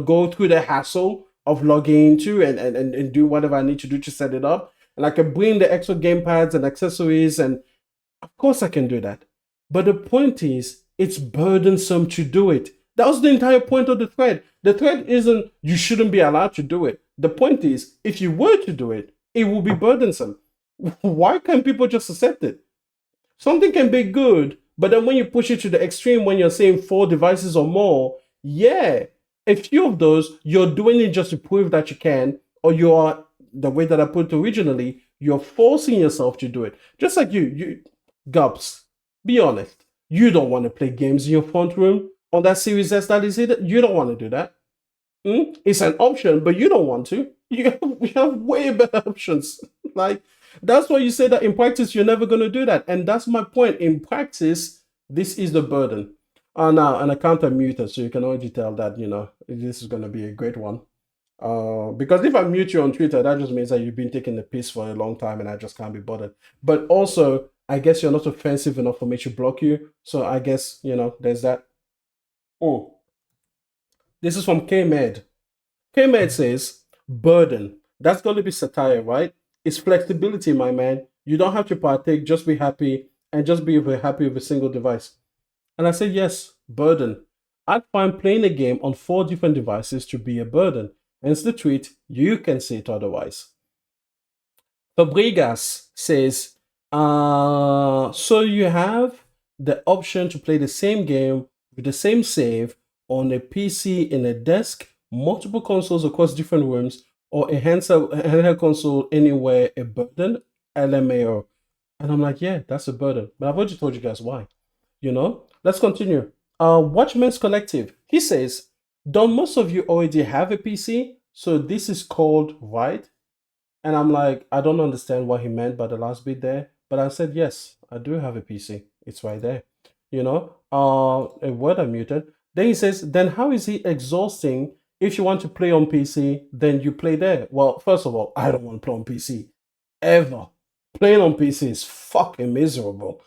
go through the hassle of logging into and do whatever I need to do to set it up. And I can bring the extra gamepads and accessories, and of course I can do that. But the point is, it's burdensome to do it. That was the entire point of the thread. The thread isn't you shouldn't be allowed to do it. The point is, if you were to do it, it will be burdensome. Why can't people just accept it? Something can be good, but then when you push it to the extreme, when you're saying 4 devices or more, yeah, a few of those, you're doing it just to prove that you can, or you are, the way that I put it originally, you're forcing yourself to do it. Just like you Gubs, be honest. You don't want to play games in your front room on that Series S that is it. You don't want to do that. It's an option, but you don't want to. You have way better options. Like, That's why you say that in practice you're never going to do that, and that's my point. In practice, this is the burden. Now an account unmuted, so you can already tell that this is going to be a great one. Because if I mute you on Twitter, that just means that you've been taking the piss for a long time, and I just can't be bothered. But also, I guess you're not offensive enough for me to block you, so I guess there's that. Oh, this is from K-Med. K-Med says, burden. That's going to be satire, right? It's flexibility, my man. You don't have to partake, just be happy and just be happy with a single device. And I said, yes, burden. I'd find playing a game on 4 different devices to be a burden. Hence the tweet, you can say it otherwise. Fabregas says, so you have the option to play the same game with the same save on a PC in a desk, multiple consoles across different rooms, or a handheld console anywhere, a burden, LMAO. And I'm like, yeah, that's a burden. But I've already told you guys why. Let's continue. Watchmen's Collective. He says, don't most of you already have a PC? So this is called right? And I'm like, I don't understand what he meant by the last bit there. But I said, yes, I do have a PC. It's right there. A word I muted. Then he says, then how is it exhausting if you want to play on PC, then you play there? Well, first of all, I don't want to play on PC. Ever. Playing on PC is fucking miserable.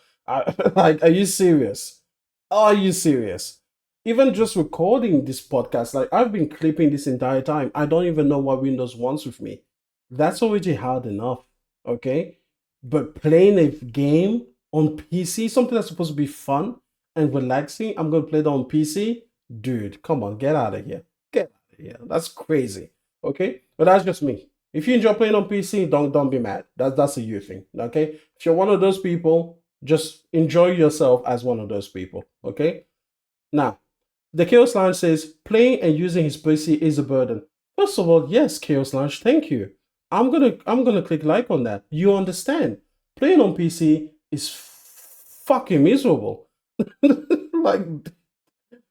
Like, are you serious? Are you serious? Even just recording this podcast, like I've been clipping this entire time. I don't even know what Windows wants with me. That's already hard enough, okay? But playing a game on PC, something that's supposed to be fun and relaxing, I'm gonna play that on PC? Dude, come on, get out of here. Get out of here. That's crazy. Okay? But that's just me. If you enjoy playing on PC, don't be mad. That's a you thing. Okay? If you're one of those people, just enjoy yourself as one of those people. Okay? Now, the Chaos Lounge says playing and using his PC is a burden. First of all, yes, Chaos Lounge, thank you. I'm gonna click like on that. You understand? Playing on PC is fucking miserable. Like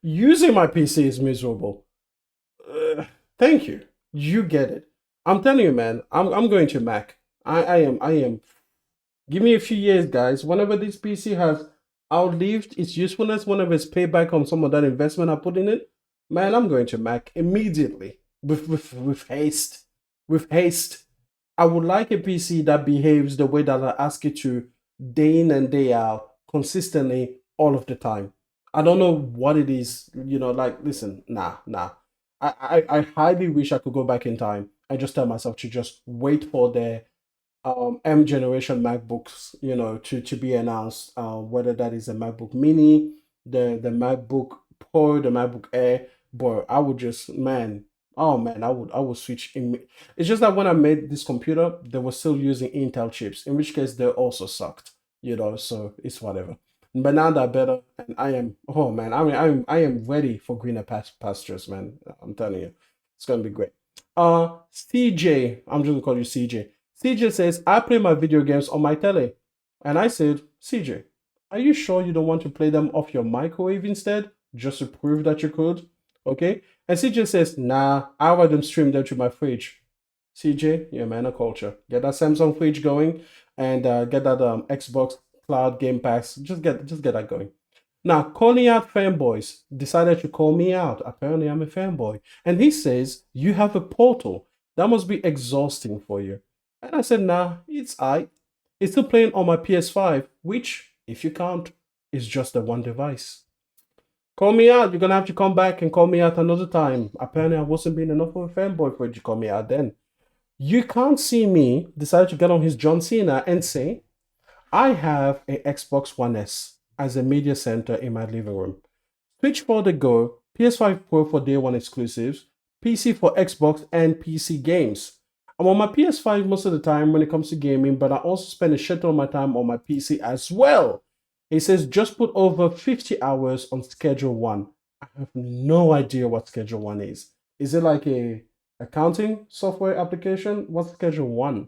using my PC is miserable. Thank you. You get it. I'm telling you, man. I'm going to Mac. I am. Give me a few years, guys. Whenever this PC has outlived its usefulness, whenever it's paid back on some of that investment I put in it, man, I'm going to Mac immediately with haste. With haste. I would like a PC that behaves the way that I ask it to, day in and day out, consistently, all of the time. I don't know what it is, like, listen, nah. I highly wish I could go back in time and just tell myself to just wait for the M generation MacBooks, to be announced, whether that is a MacBook Mini, the MacBook Pro, the MacBook Air. But I would just, man, oh man, I would switch in. It's just that when I made this computer, they were still using Intel chips, in which case they also sucked, so it's whatever. But now they're better, and oh man, I am ready for greener pastures, man. I'm telling you, it's gonna be great. CJ, I'm just gonna call you CJ. CJ says, I play my video games on my telly. And I said, CJ, are you sure you don't want to play them off your microwave instead? Just to prove that you could? Okay? And CJ says, nah, I'd rather stream them to my fridge. CJ, you're a man of culture. Get that Samsung fridge going and get that Xbox Cloud Game Pass. Just get that going. Now, calling out fanboys decided to call me out. Apparently, I'm a fanboy. And he says, you have a Portal. That must be exhausting for you. And I said, nah, it's I. It's still playing on my PS5, which, if you count, is just the one device. Call me out. You're going to have to come back and call me out another time. Apparently, I wasn't being enough of a fanboy for you to call me out then. You can't see me decide to get on his John Cena and say, I have a Xbox One S as a media center in my living room. Switch for the go, PS5 Pro for day one exclusives, PC for Xbox and PC games. I'm on my PS5 most of the time when it comes to gaming, but I also spend a shit ton of my time on my PC as well. It says just put over 50 hours on Schedule 1. I have no idea what Schedule 1 is. Is it like a accounting software application? What's Schedule 1?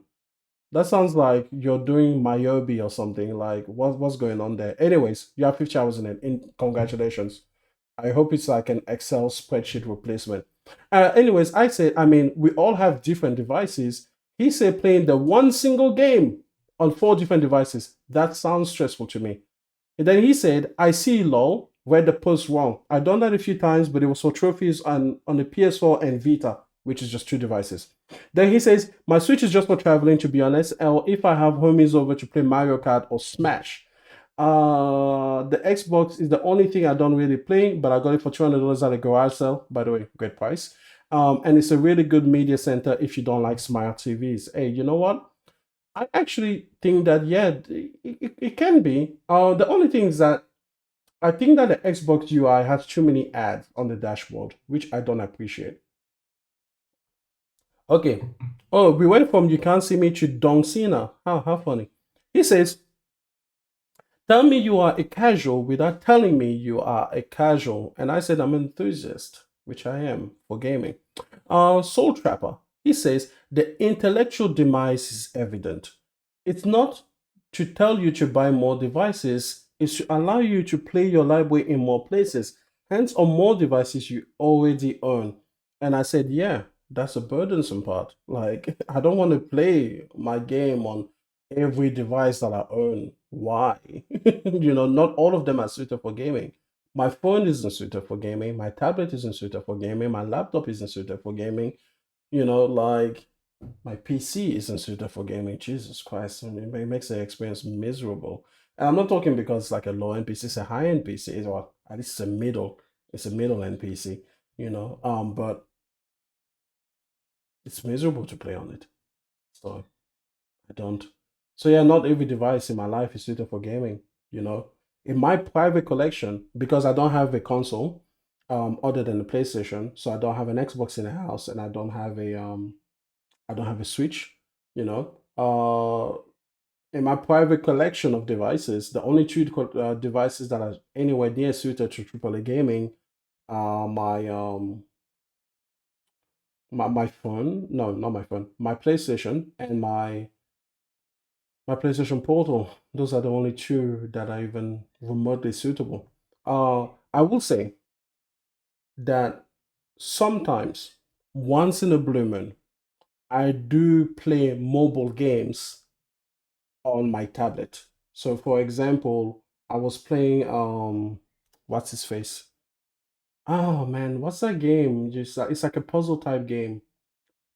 That sounds like you're doing Myobi or something. Like, what's going on there? Anyways, you have 50 hours in it. Congratulations. I hope it's like an Excel spreadsheet replacement. Anyways, we all have different devices. He said playing the one single game on 4 different devices. That sounds stressful to me. And then he said, I see lol, read the post wrong. I've done that a few times, but it was for trophies on the PS4 and Vita, which is just 2 devices. Then he says, my Switch is just for traveling, to be honest, or if I have homies over to play Mario Kart or Smash. The Xbox is the only thing I don't really play, but I got it for $200 at a garage sale. By the way, great price. And it's a really good media center if you don't like smart TVs. Hey, you know what? I actually think that, yeah, it can be. The only thing is that I think that the Xbox UI has too many ads on the dashboard, which I don't appreciate. Okay. Oh, we went from you can't see me to Don Cena. How funny. He says, tell me you are a casual without telling me you are a casual. And I said, I'm an enthusiast, which I am for gaming. Soul Trapper, he says, the intellectual demise is evident. It's not to tell you to buy more devices, it's to allow you to play your library in more places, hence on more devices you already own. And I said, yeah, that's a burdensome part. Like, I don't want to play my game on every device that I own. Why? Not all of them are suited for gaming. My phone isn't suited for gaming. My tablet isn't suited for gaming. My laptop isn't suited for gaming. Like my PC isn't suited for gaming. Jesus Christ, I mean, it makes the experience miserable. And I'm not talking because it's like a low end PC, it's a high end PC, or at least it's a middle end PC, but it's miserable to play on it. So I don't. So yeah, not every device in my life is suited for gaming. You know, in my private collection, because I don't have a console, other than the PlayStation, so I don't have an Xbox in the house, and I don't have a Switch. You know, in my private collection of devices, the only two devices that are anywhere near suited to AAA gaming are my phone. No, not my phone. My PlayStation and my PlayStation Portal. Those are the only two that are even remotely suitable. I will say that sometimes, once in a blue moon, I do play mobile games on my tablet. So, for example, I was playing what's his face? Oh man, what's that game? Just it's like a puzzle type game.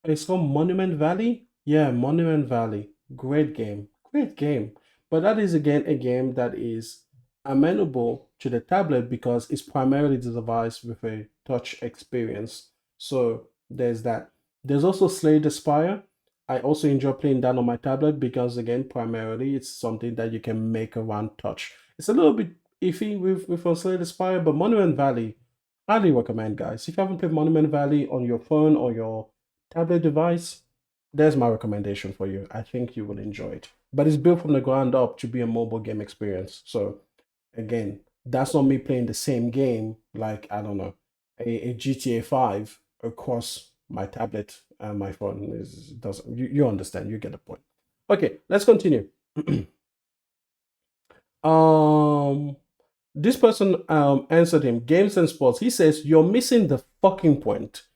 It's called Monument Valley? Yeah, Monument Valley. Great game. Great game. But that is again a game that is amenable to the tablet because it's primarily the device with a touch experience. So there's that. There's also Slay the Spire. I also enjoy playing that on my tablet because again, primarily it's something that you can make around touch. It's a little bit iffy with Slay the Spire, but Monument Valley, highly recommend, guys. If you haven't played Monument Valley on your phone or your tablet device, there's my recommendation for you. I think you will enjoy it. But it's built from the ground up to be a mobile game experience. So again, that's not me playing the same game like I don't know, a GTA 5 across my tablet and my phone is doesn't you understand, you get the point. Okay, let's continue. um this person answered him games and sports. He says you're missing the fucking point.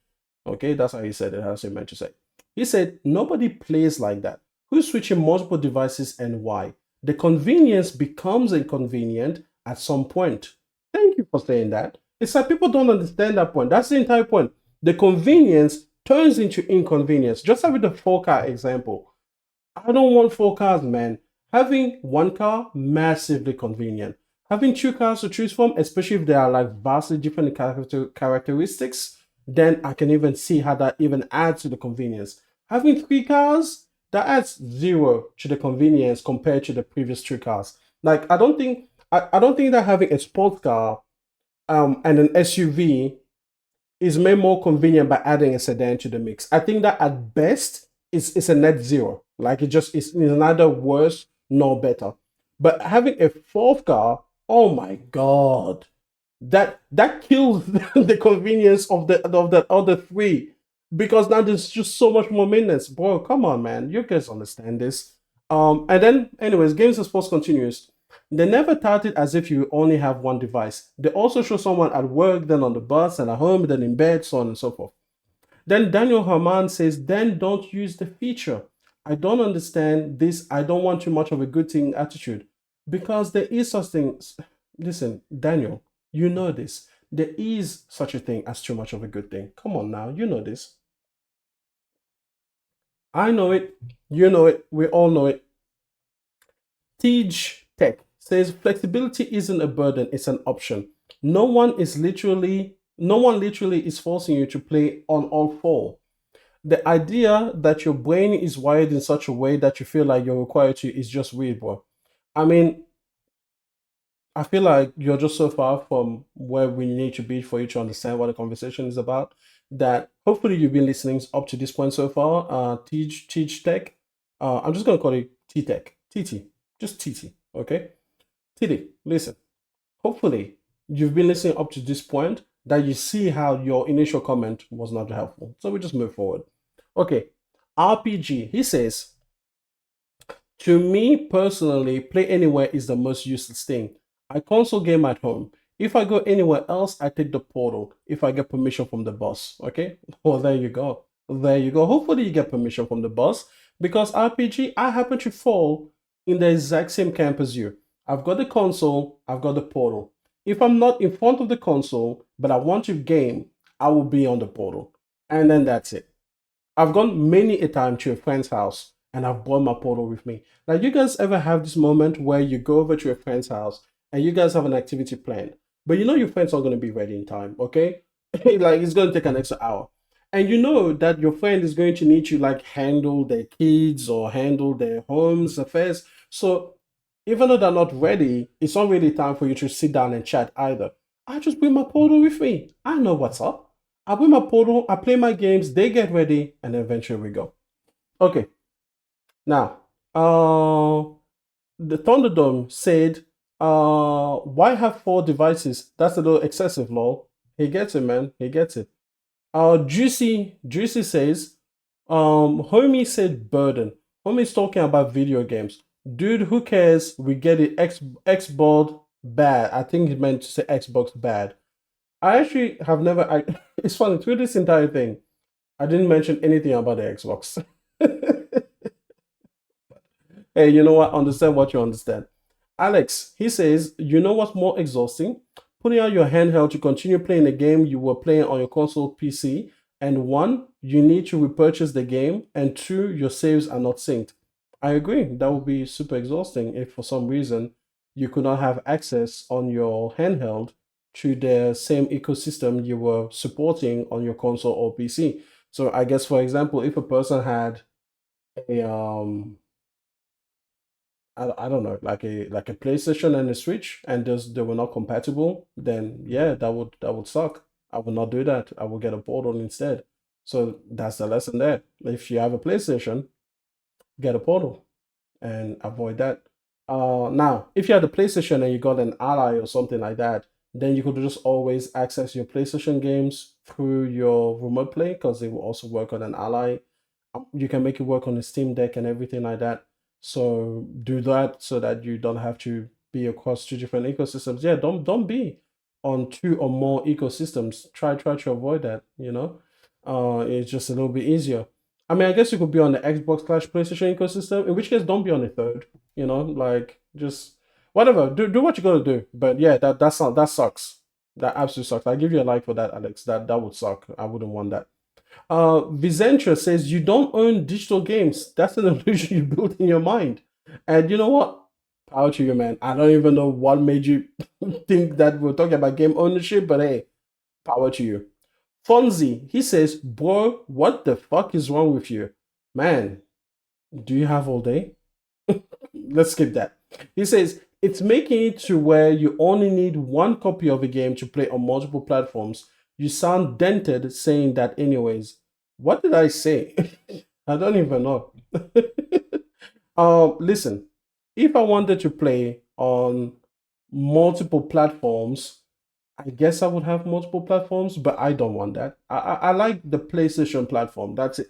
Okay, that's how he said it, how he meant to say. He said, nobody plays like that. Who's switching multiple devices and why? The convenience becomes inconvenient at some point. Thank you for saying that. It's like people don't understand that point. That's the entire point. The convenience turns into inconvenience. Just like with the 4-car example. I don't want 4 cars, man. Having 1 car, massively convenient. Having 2 cars to choose from, especially if they are like vastly different characteristics, then I can even see how that even adds to the convenience. Having 3 cars, that adds zero to the convenience compared to the previous 2 cars. Like I don't think that having a sports car and an SUV is made more convenient by adding a sedan to the mix. I think that at best it's a net zero. Like it's neither worse nor better. But having a fourth car, oh my god, that kills the convenience of the other three because now there's just so much more maintenance. Bro, come on, man, you guys understand this. And then, anyways, games and sports continues. They never tout it as if you only have one device. They also show someone at work, then on the bus, and at home, then in bed, so on and so forth. Then Daniel Herman says, then don't use the feature. I don't understand this. I don't want too much of a good thing attitude because there is such things. Listen, Daniel, you know this. There is such a thing as too much of a good thing. Come on now, you know this. I know it. You know it. We all know it. Teach Tech says flexibility isn't a burden, it's an option. No one literally is forcing you to play on all four. The idea that your brain is wired in such a way that you feel like you're required to is just weird, bro. I mean, I feel like you're just so far from where we need to be for you to understand what the conversation is about that hopefully you've been listening up to this point so far. Teach Tech. I'm just gonna call it T Tech. TT. Just TT. Okay? TT, listen. Hopefully you've been listening up to this point that you see how your initial comment was not helpful. So we just move forward. Okay. RPG, he says, to me personally, play anywhere is the most useless thing. I console game at home. If I go anywhere else, I take the portal if I get permission from the boss. Okay? Well, there you go. There you go. Hopefully, you get permission from the boss because RPG, I happen to fall in the exact same camp as you. I've got the console, I've got the portal. If I'm not in front of the console, but I want to game, I will be on the portal. And then that's it. I've gone many a time to a friend's house and I've brought my portal with me. Now, you guys ever have this moment where you go over to a friend's house and you guys have an activity planned, but you know your friend's not going to be ready in time, okay? Like it's going to take an extra hour. And you know that your friend is going to need to like handle their kids or handle their homes affairs. So even though they're not ready, it's not really time for you to sit down and chat either. I just bring my portal with me. I know what's up. I bring my portal, I play my games, they get ready, and then eventually we go. Okay, now, the Thunderdome said, why have four devices? That's a little excessive, lol. He gets it, man. He gets it. Juicy says, Homie said burden. Homie's talking about video games. Dude, who cares? We get it. Xbox bad. I think he meant to say Xbox bad. I actually have never. It's funny through this entire thing. I didn't mention anything about the Xbox. Hey, you know what? Understand what you understand. Alex, he says, you know what's more exhausting? Putting out your handheld to continue playing the game you were playing on your console PC, and one, you need to repurchase the game, and two, your saves are not synced. I agree. That would be super exhausting if for some reason you could not have access on your handheld to the same ecosystem you were supporting on your console or PC. So I guess for example, if a person had a I don't know, like a PlayStation and a Switch, and they were not compatible, then yeah, that would suck. I would not do that. I would get a portal instead. So that's the lesson there. If you have a PlayStation, get a portal and avoid that. Now, if you had a PlayStation and you got an Ally or something like that, then you could just always access your PlayStation games through your remote play because it will also work on an Ally. You can make it work on the Steam Deck and everything like that. So do that so that you don't have to be across two different ecosystems. Yeah, don't be on two or more ecosystems. Try to avoid that. You know, it's just a little bit easier. I mean, I guess you could be on the Xbox slash PlayStation ecosystem, in which case don't be on the third. You know, like just whatever. Do what you gotta do. But yeah, that sucks. That absolutely sucks. I give you a like for that, Alex. That would suck. I wouldn't want that. Vicentra says you don't own digital games. That's an illusion you built in your mind. And you know what? Power to you, man. I don't even know what made you think that we're talking about game ownership, but hey, power to you. Fonzie, he says, bro, what the fuck is wrong with you? Man, do you have all day? Let's skip that. He says, it's making it to where you only need one copy of a game to play on multiple platforms. You sound dented saying that, anyways. What did I say? I don't even know. Listen, if I wanted to play on multiple platforms, I guess I would have multiple platforms, but I don't want that. I like the PlayStation platform. That's it.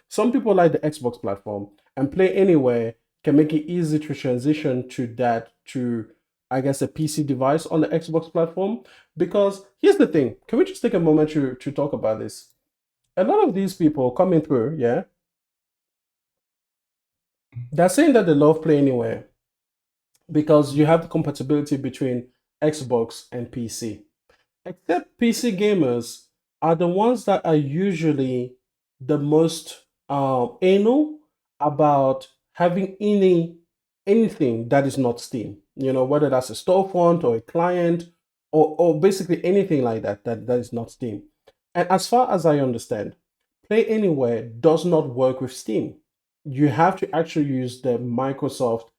Some people like the Xbox platform, and Play Anywhere can make it easy to transition to that to I guess a PC device on the Xbox platform. Because here's the thing: can we just take a moment to talk about this? A lot of these people coming through, yeah, They're saying that they love Play Anywhere because you have the compatibility between Xbox and PC. Except PC gamers are the ones that are usually the most anal about having anything that is not Steam. Whether that's a storefront or a client or basically anything like that is not Steam. And as far as I understand, Play Anywhere does not work with Steam. You have to actually use the Microsoft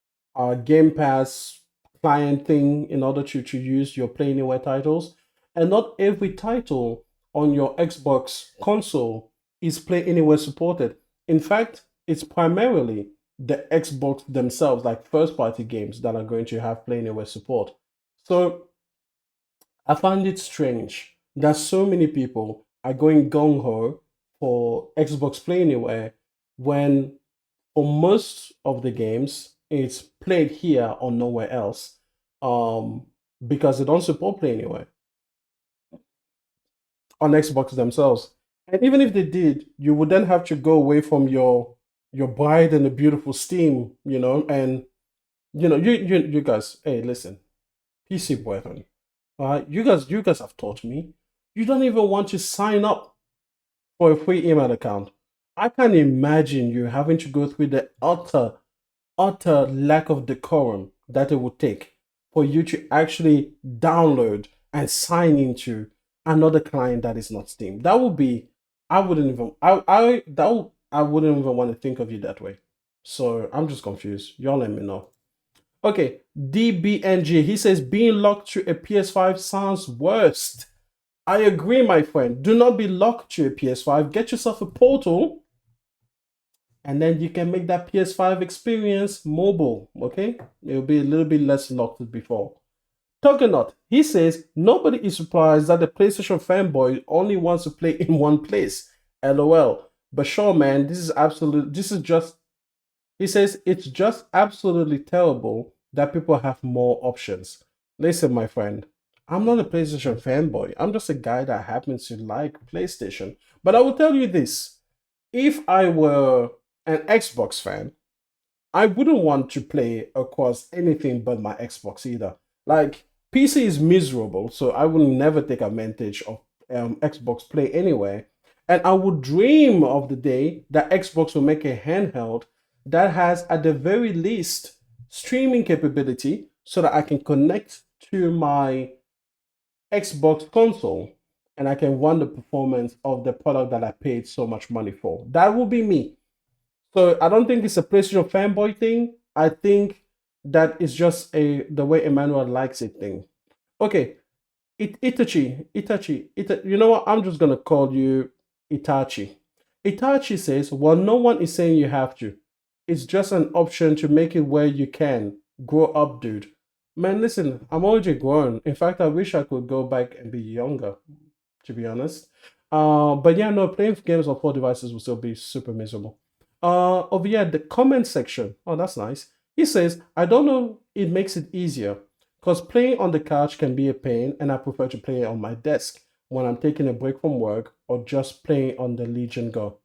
Game Pass client thing in order to use your Play Anywhere titles. And not every title on your Xbox console is Play Anywhere supported. In fact, it's primarily the Xbox themselves, like first party games, that are going to have Play Anywhere support. So I find it strange that so many people are going gung ho for Xbox Play Anywhere when for most of the games it's played here or nowhere else, um, because they don't support Play Anywhere on Xbox themselves. And even if they did, you would then have to go away from your bright and the beautiful Steam, and you guys, hey, listen, PC brethren, you guys have taught me. You don't even want to sign up for a free email account. I can't imagine you having to go through the utter lack of decorum that it would take for you to actually download and sign into another client that is not Steam. That would be, I wouldn't even, I wouldn't even want to think of you that way. So I'm just confused. Y'all let me know. Okay, DBNG, he says being locked to a PS5 sounds worst. I agree, my friend. Do not be locked to a PS5. Get yourself a portal and then you can make that PS5 experience mobile, okay? It'll be a little bit less locked than before. Tuggernaut, he says, nobody is surprised that the PlayStation fanboy only wants to play in one place. LOL. But sure, man, he says, it's just absolutely terrible that people have more options. Listen, my friend, I'm not a PlayStation fanboy. I'm just a guy that happens to like PlayStation. But I will tell you this, if I were an Xbox fan, I wouldn't want to play across anything but my Xbox either. Like, PC is miserable, so I will never take advantage of Xbox Play anyway. And I would dream of the day that Xbox will make a handheld that has, at the very least, streaming capability so that I can connect to my Xbox console and I can run the performance of the product that I paid so much money for. That will be me. So I don't think it's a PlayStation fanboy thing. I think that is just the way Emmanuel likes it thing. Okay, Itachi. You know what? I'm just gonna call you Itachi. Itachi says, "Well, no one is saying you have to. It's just an option to make it where you can grow up, dude." Man, listen, I'm already grown. In fact, I wish I could go back and be younger, to be honest. But yeah, no, playing games on 4 devices will still be super miserable. Over here, the comment section. Oh, that's nice. He says, I don't know, it makes it easier because playing on the couch can be a pain, and I prefer to play on my desk when I'm taking a break from work or just playing on the Legion Go.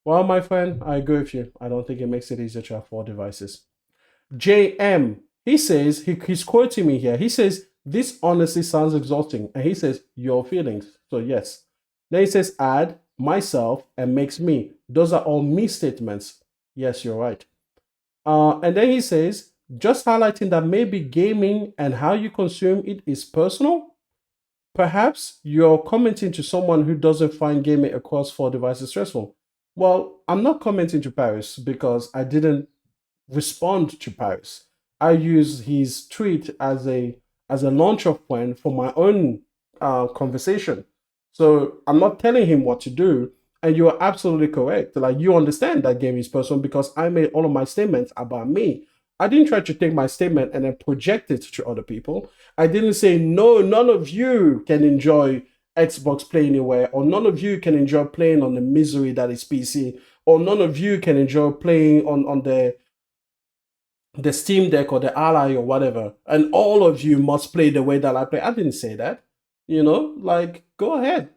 Well, my friend, I agree with you. I don't think it makes it easier to have 4 devices. JM, he says, he's quoting me here. He says, this honestly sounds exhausting. And he says, your feelings. So, yes. Then he says, add myself and makes me. Those are all me statements. Yes, you're right. And then he says, just highlighting that maybe gaming and how you consume it is personal. Perhaps you're commenting to someone who doesn't find gaming across 4 devices stressful. Well, I'm not commenting to Paris because I didn't respond to Paris. I use his tweet as a launch off point for my own conversation. So I'm not telling him what to do. And you are absolutely correct. Like, you understand that game is personal because I made all of my statements about me. I didn't try to take my statement and then project it to other people. I didn't say, no, none of you can enjoy Xbox Play Anywhere, or none of you can enjoy playing on the misery that is PC, or none of you can enjoy playing on the Steam Deck or the Ally or whatever, and all of you must play the way that I play. I didn't say that. Like, go ahead,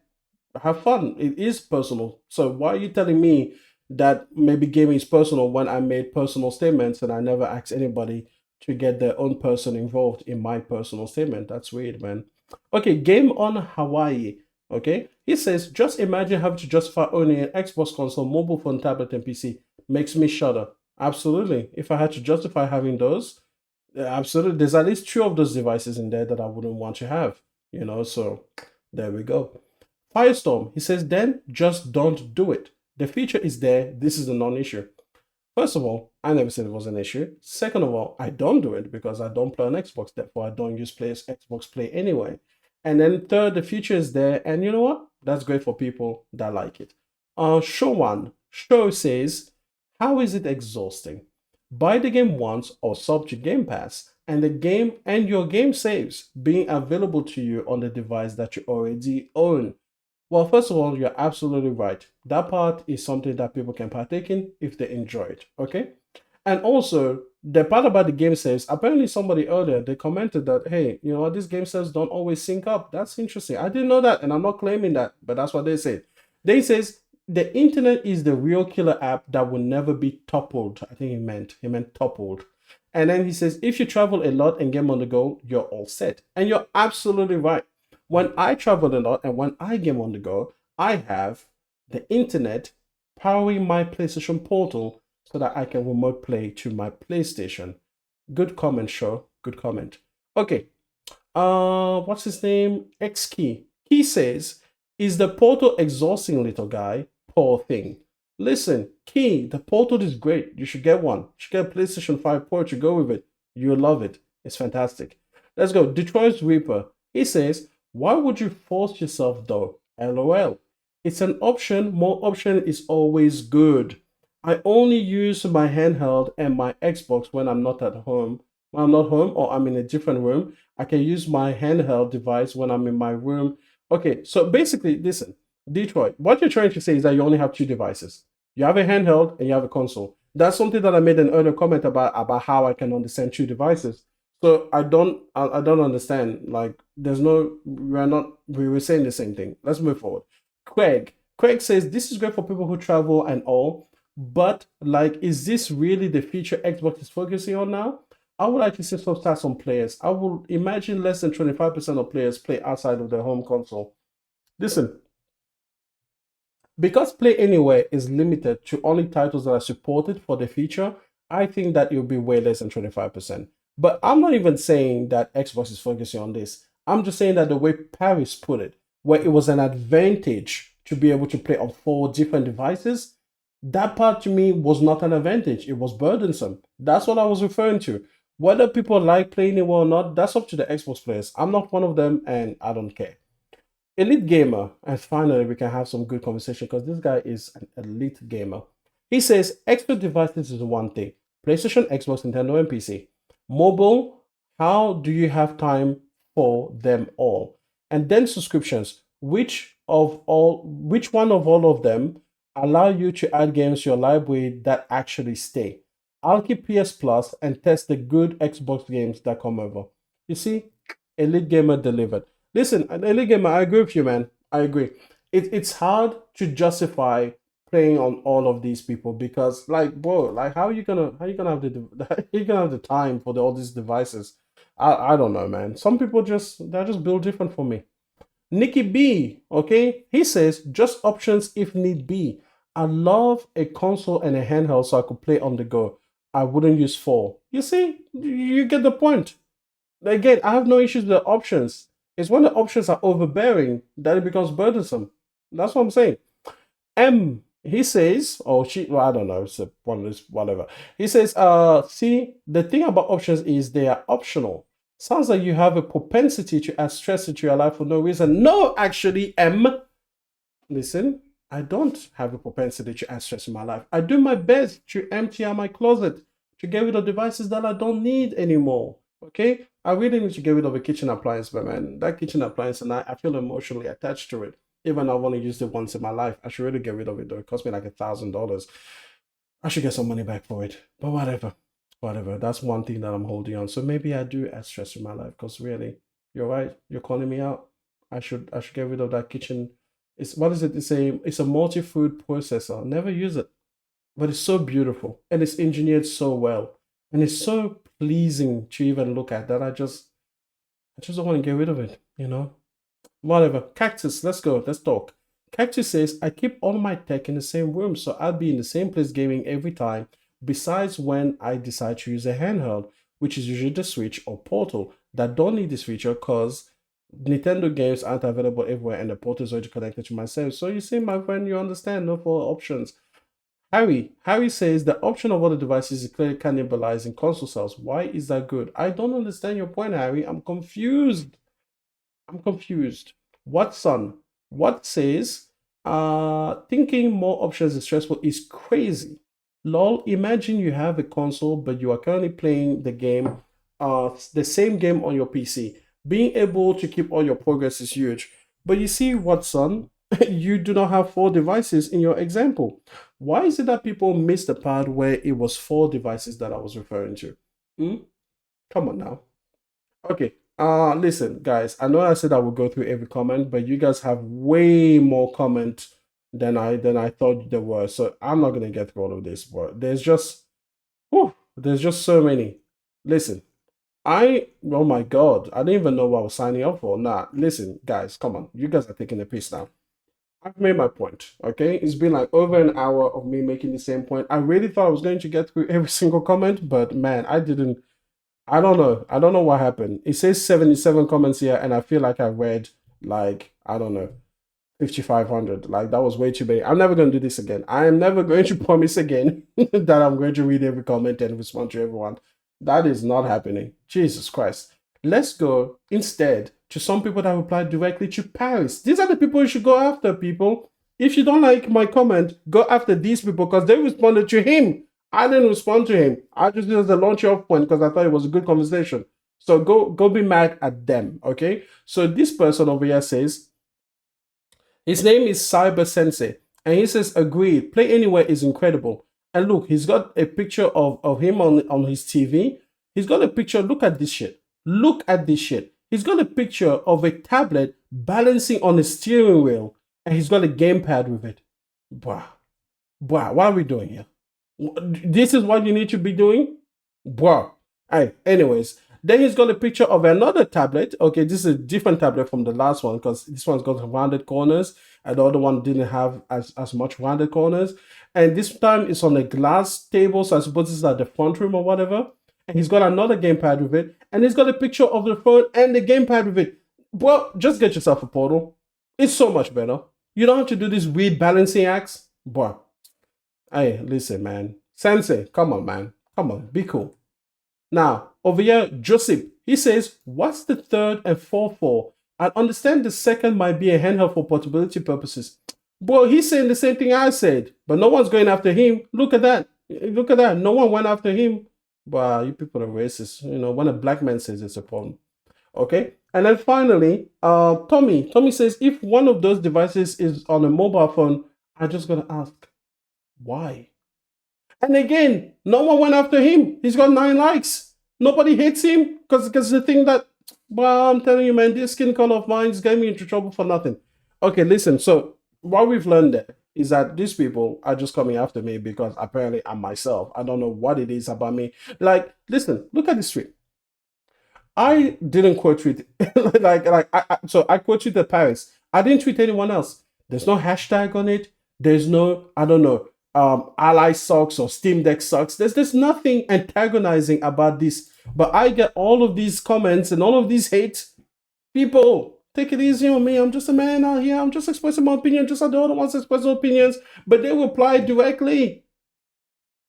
have fun. It is personal. So why are you telling me that maybe gaming is personal when I made personal statements and I never asked anybody to get their own person involved in my personal statement. That's weird, man. Okay, game on Hawaii. Okay, he says, just imagine having to justify owning an Xbox console, mobile phone, tablet, and PC. Makes me shudder. Absolutely. If I had to justify having those, yeah, absolutely. There's at least two of those devices in there that I wouldn't want to have, so there we go. Firestorm, he says, then just don't do it. The feature is there. This is a non-issue. First of all, I never said it was an issue. Second of all, I don't do it because I don't play on Xbox. Therefore, I don't use Xbox Play anyway. And then third, the feature is there. And you know what? That's great for people that like it. Show says, how is it exhausting? Buy the game once or sub to Game Pass, and the game and your game saves being available to you on the device that you already own. Well, first of all, you're absolutely right. That part is something that people can partake in if they enjoy it. Okay. And also, the part about the game saves, apparently somebody earlier they commented that, hey, you know what, these game saves don't always sync up. That's interesting. I didn't know that, and I'm not claiming that, but that's what they say. They says the internet is the real killer app that will never be toppled. I think he meant toppled. And then he says, if you travel a lot and game on the go, you're all set. And you're absolutely right. When I travel a lot and when I game on the go, I have the internet powering my PlayStation Portal so that I can remote play to my PlayStation. Good comment, show. Good comment. Okay. What's his name? X Key. He says, is the Portal exhausting, little guy? Poor thing. Listen, Key, the Portal is great. You should get one. You should get a PlayStation 5 Pro to go with it. You'll love it. It's fantastic. Let's go. Detroit's Reaper. He says, why would you force yourself though? LOL. It's an option. More option is always good. I only use my handheld and my Xbox when I'm not at home. When I'm not home or I'm in a different room, I can use my handheld device when I'm in my room. Okay, so basically, listen, Detroit, what you're trying to say is that you only have two devices. You have a handheld and you have a console. That's something that I made an earlier comment about how I can understand two devices. So I don't understand. Like, there's no, we were saying the same thing. Let's move forward. Craig says this is great for people who travel and all, but like, is this really the feature Xbox is focusing on now? I would like to see some stats on players. I will imagine less than 25% of players play outside of their home console. Listen, because Play Anywhere is limited to only titles that are supported for the feature, I think that it will be way less than 25%. But I'm not even saying that Xbox is focusing on this. I'm just saying that the way Paris put it, where it was an advantage to be able to play on four different devices, that part to me was not an advantage. It was burdensome. That's what I was referring to. Whether people like playing it or not, that's up to the Xbox players. I'm not one of them, and I don't care. Elite Gamer, and finally we can have some good conversation because this guy is an elite gamer. He says extra devices is one thing: PlayStation, Xbox, Nintendo, and PC. Mobile, how do you have time for them all? And then subscriptions, which one of all of them allow you to add games to your library that actually stay? I'll keep PS Plus and test the good Xbox games that come over. You see, Elite Gamer delivered. Listen, Elite Gamer, I agree with you, man. I agree. It's hard to justify playing on all of these people because, like, bro, like, how you gonna have how you gonna have the time for all these devices? I don't know, man. Some people they're just built different for me. Nikki B, okay, he says just options if need be. I love a console and a handheld so I could play on the go. I wouldn't use four. You see, you get the point. Again, I have no issues with the options. It's when the options are overbearing that it becomes burdensome. That's what I'm saying. He says, or she, well, I don't know, it's one of this, whatever. He says, see, the thing about options is they are optional. Sounds like you have a propensity to add stress into your life for no reason. No, actually, listen, I don't have a propensity to add stress in my life. I do my best to empty out my closet, to get rid of devices that I don't need anymore. Okay? I really need to get rid of a kitchen appliance, but man, that kitchen appliance, and I feel emotionally attached to it. Even though I've only used it once in my life, I should really get rid of it though. It cost me like $1,000. I should get some money back for it. But whatever. That's one thing that I'm holding on. So maybe I do add stress in my life because really, you're right. You're calling me out. I should get rid of that kitchen. It's what is it? It's a multi-food processor. Never use it. but it's so beautiful and it's engineered so well and it's so pleasing to even look at that I just don't want to get rid of it, you know? Whatever. Cactus, let's go. Let's talk. Cactus says, I keep all my tech in the same room, so I'll be in the same place gaming every time, besides when I decide to use a handheld, which is usually the Switch or Portal, that don't need this feature because Nintendo games aren't available everywhere and the Portal is already connected to myself. So you see, my friend, you understand, no for options. Harry says the option of other devices is clearly cannibalizing console sales. Why is that good? I don't understand your point, Harry. I'm confused. I'm confused. Watson, what says, thinking more options is stressful is crazy. Lol, imagine you have a console, but you are currently playing the same game on your PC. Being able to keep all your progress is huge. But you see, Watson, you do not have 4 devices in your example. Why is it that people miss the part where it was 4 devices that I was referring to? Hmm? Come on now. Okay. Listen, guys, I know I said I would go through every comment, but you guys have way more comment than I thought there were. So I'm not gonna get through all of this, but there's just so many. Listen, oh my god, I didn't even know what I was signing up for. Nah, listen, guys, come on. You guys are taking the piss now. I've made my point, okay? It's been like over an hour of me making the same point. I really thought I was going to get through every single comment, but man, I didn't. I don't know. I don't know what happened. It says 77 comments here, and I feel like I read like, I don't know, 5,500. Like, that was way too many. I'm never going to do this again. I am never going to promise again that I'm going to read every comment and respond to everyone. That is not happening. Jesus Christ. Let's go instead to some people that replied directly to Paris. These are the people you should go after, people. If you don't like my comment, go after these people because they responded to him. I didn't respond to him. I just did the launch off point because I thought it was a good conversation. So go be mad at them, okay? So this person over here says, his name is Cyber Sensei, and he says, agreed, Play Anywhere is incredible. And look, he's got a picture of him on his TV. He's got a picture, look at this shit. Look at this shit. He's got a picture of a tablet balancing on a steering wheel, and he's got a gamepad with it. Bruh. Bruh, what are we doing here? This is what you need to be doing? Bruh. Hey, anyways, then he's got a picture of another tablet. Okay, this is a different tablet from the last one because this one's got rounded corners and the other one didn't have as much rounded corners. And this time it's on a glass table, so I suppose this is at the front room or whatever. And he's got another gamepad with it, and he's got a picture of the phone and the gamepad with it. Well, just get yourself a Portal. It's so much better. You don't have to do these weird balancing acts. Bruh. Hey, listen, man. Sensei, come on, man. Come on, be cool. Now, over here, Joseph, he says, what's the third and fourth for? I understand the second might be a handheld for portability purposes. Bro, he's saying the same thing I said, but no one's going after him. Look at that. Look at that. No one went after him. But you people are racist. You know, when a black man says it's a problem. Okay. And then finally, Tommy says, if one of those devices is on a mobile phone, I'm just going to ask, why? And again, no one went after him. He's got 9 likes. Nobody hates him because the thing that, well, I'm telling you, man, this skin color of mine is getting me into trouble for nothing. Okay, listen. So what we've learned there is that these people are just coming after me because apparently I'm myself. I don't know what it is about me. Like, listen, look at this tweet. I didn't quote tweet so I quote tweeted Paris. I didn't tweet anyone else. There's no hashtag on it. There's no, I don't know, Ally sucks or Steam Deck sucks. There's nothing antagonizing about this. But I get all of these comments and all of these hate. People, take it easy on me. I'm just a man out here. I'm just expressing my opinion, just like the other ones expressing opinions. But they reply directly.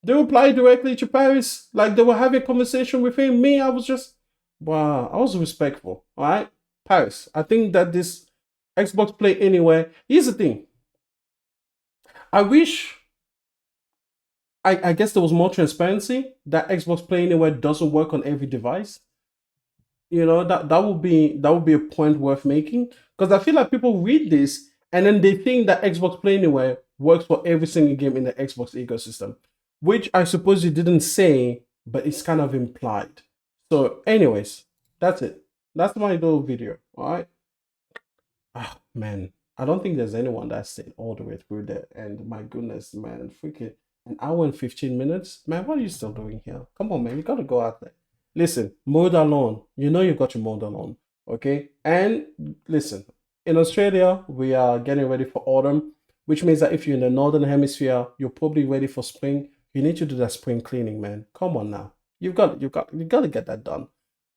They reply directly to Paris. Like they were having a conversation with him. Me, I was just, wow, I was respectful. All right? Paris, I think that this Xbox Play Anywhere, here's the thing. I wish I guess there was more transparency that Xbox Play Anywhere doesn't work on every device. You know, that would be a point worth making. Because I feel like people read this and then they think that Xbox Play Anywhere works for every single game in the Xbox ecosystem. Which I suppose you didn't say, but it's kind of implied. So, anyways, that's it. That's my little video. Alright. Ah, man, I don't think there's anyone that stayed all the way through there. And my goodness, man, freaking An hour and 15 minutes? Man, what are you still doing here? Come on, man. You gotta go out there. Listen, mow the lawn. You know you've got to mow the lawn. Okay? And listen, in Australia, we are getting ready for autumn, which means that if you're in the northern hemisphere, you're probably ready for spring. You need to do that spring cleaning, man. Come on now. You got to get that done.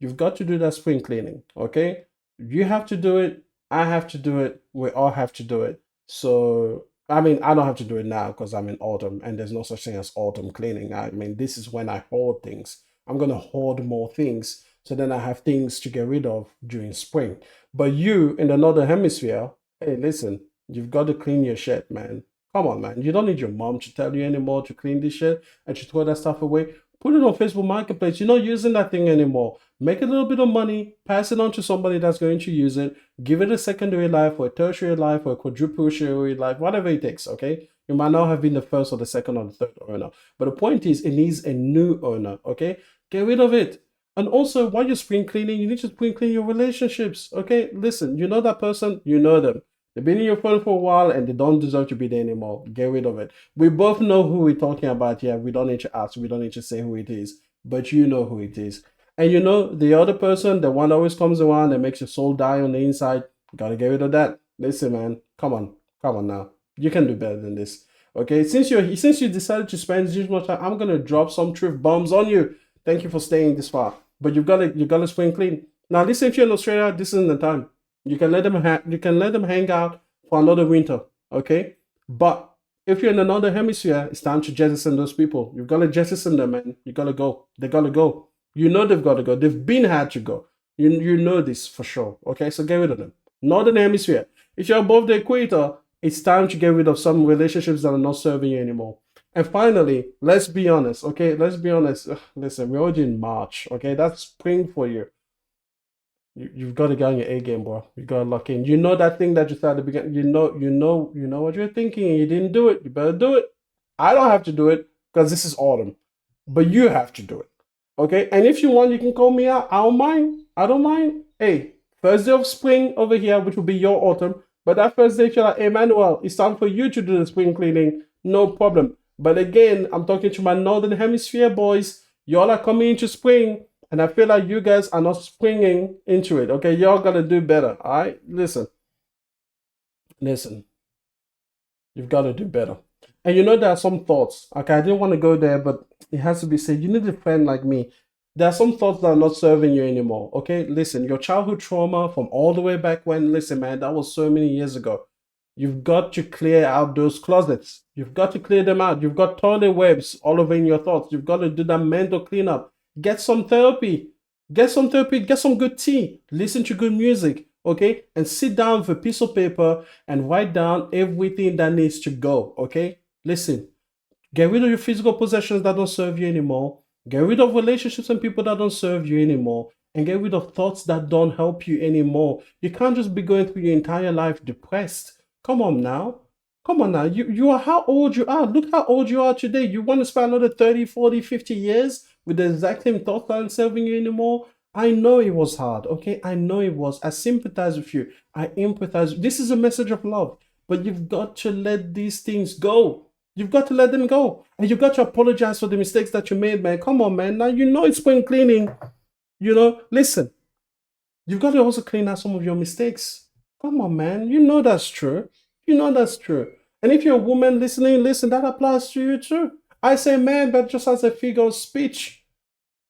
You've got to do that spring cleaning. Okay? You have to do it. I have to do it. We all have to do it. So I mean, I don't have to do it now because I'm in autumn and there's no such thing as autumn cleaning. I mean, this is when I hoard things. I'm going to hoard more things so then I have things to get rid of during spring. But you in the northern hemisphere, hey, listen, you've got to clean your shit, man. Come on, man. You don't need your mom to tell you anymore to clean this shit and to throw that stuff away. Put it on Facebook Marketplace. You're not using that thing anymore. Make a little bit of money, pass it on to somebody that's going to use it, give it a secondary life or a tertiary life or a quadruplicary life, whatever it takes, okay? You might not have been the first or the second or the third owner. But the point is, it needs a new owner, okay? Get rid of it. And also, while you're spring cleaning, you need to spring clean your relationships, okay? Listen, you know that person, you know them. They've been in your phone for a while and they don't deserve to be there anymore. Get rid of it. We both know who we're talking about here. We don't need to ask. We don't need to say who it is. But you know who it is. And you know, the other person, the one that always comes around and makes your soul die on the inside, gotta get rid of that. Listen, man. Come on. Come on now. You can do better than this. Okay? Since you decided to spend this much time, I'm gonna drop some truth bombs on you. Thank you for staying this far. But you gotta spring clean. Now listen, if you're in Australia, this isn't the time. You can let them hang out for another winter, okay? But if you're in another hemisphere, it's time to jettison those people. You've got to jettison them, man. You gotta go. They gotta go. You know they've got to go. They've been had to go. You know this for sure. Okay, so get rid of them. Northern hemisphere. If you're above the equator, it's time to get rid of some relationships that are not serving you anymore. And finally, let's be honest. Okay, let's be honest. Ugh, listen, we're already in March. Okay, that's spring for you. You've got to get on your A game, bro. You got to lock in. You know that thing that you said at the beginning. You know what you're thinking, and you didn't do it. You better do it. I don't have to do it because this is autumn, but you have to do it. Okay? And if you want, you can call me out. I don't mind. I don't mind. Hey, first day of spring over here, which will be your autumn. But that first day, if you're like, Emmanuel, it's time for you to do the spring cleaning. No problem. But again, I'm talking to my northern hemisphere boys. Y'all are coming into spring. And I feel like you guys are not springing into it. Okay, y'all gotta do better. All right, listen. You've got to do better. And you know there are some thoughts. Okay, I didn't want to go there, but it has to be said. You need a friend like me. There are some thoughts that are not serving you anymore. Okay, listen. Your childhood trauma from all the way back when. Listen, man, that was so many years ago. You've got to clear out those closets. You've got to clear them out. You've got toilet webs all over in your thoughts. You've got to do that mental cleanup. Get some therapy. Get some therapy. Get some good tea. Listen to good music. Okay? And sit down with a piece of paper and write down everything that needs to go. Okay? Listen. Get rid of your physical possessions that don't serve you anymore. Get rid of relationships and people that don't serve you anymore. And get rid of thoughts that don't help you anymore. You can't just be going through your entire life depressed. Come on now. Come on now. You are how old you are. Look how old you are today. You want to spend another 30, 40, 50 years with the exact same thoughts that aren't serving you anymore? I know it was hard, okay? I know it was. I sympathize with you. I empathize. This is a message of love. But you've got to let these things go. You've got to let them go. And you've got to apologize for the mistakes that you made, man. Come on, man. Now you know it's spring cleaning. Listen. You've got to also clean out some of your mistakes. Come on, man. You know that's true. You know that's true. And if you're a woman listening, listen, that applies to you too. I say man, but just as a figure of speech.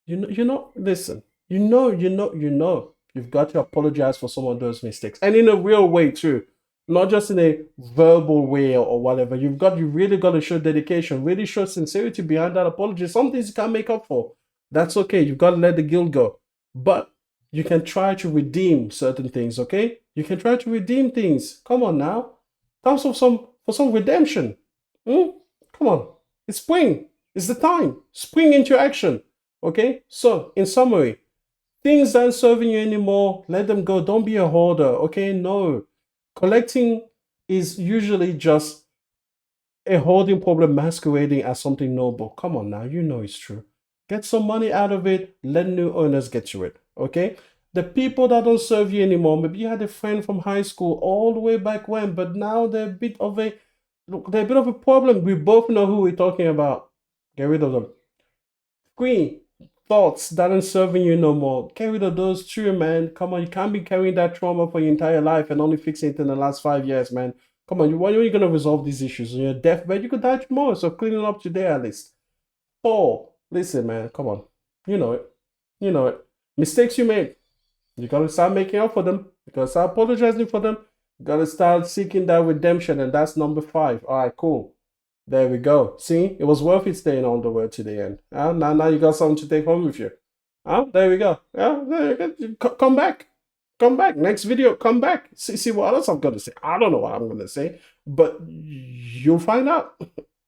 Listen. You've got to apologize for some of those mistakes. And in a real way too. Not just in a verbal way or whatever. You really got to show dedication, really show sincerity behind that apology. Some things you can't make up for. That's okay. You've got to let the guilt go. But you can try to redeem certain things, okay? You can try to redeem things. Come on now. Time for some redemption. Come on. It's spring. It's the time. Spring into action. Okay? So, in summary, things that aren't serving you anymore, let them go. Don't be a hoarder. Okay? No. Collecting is usually just a hoarding problem masquerading as something noble. Come on now. You know it's true. Get some money out of it. Let new owners get to it. Okay? The people that don't serve you anymore, maybe you had a friend from high school all the way back when, but now they're a bit of a look, they're a bit of a problem. We both know who we're talking about. Get rid of them. Queen, thoughts that aren't serving you no more. Get rid of those too, man. Come on, you can't be carrying that trauma for your entire life and only fixing it in the last 5 years, man. Come on, when are you gonna resolve these issues? On your deathbed, you could die tomorrow. So clean it up today at least. 4, listen, man. Come on, you know it. You know it. Mistakes you made, you gotta start making up for them. You gotta start apologizing for them. You gotta start seeking that redemption, and that's number 5. All right, cool. There we go. See, it was worth it staying on the word to the end. Now you got something to take home with you. There we go. There you go. Come back. Come back. Next video, come back. See what else I'm going to say. I don't know what I'm going to say, but you'll find out.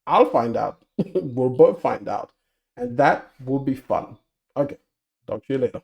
I'll find out. We'll both find out. And that will be fun. Okay. Talk to you later.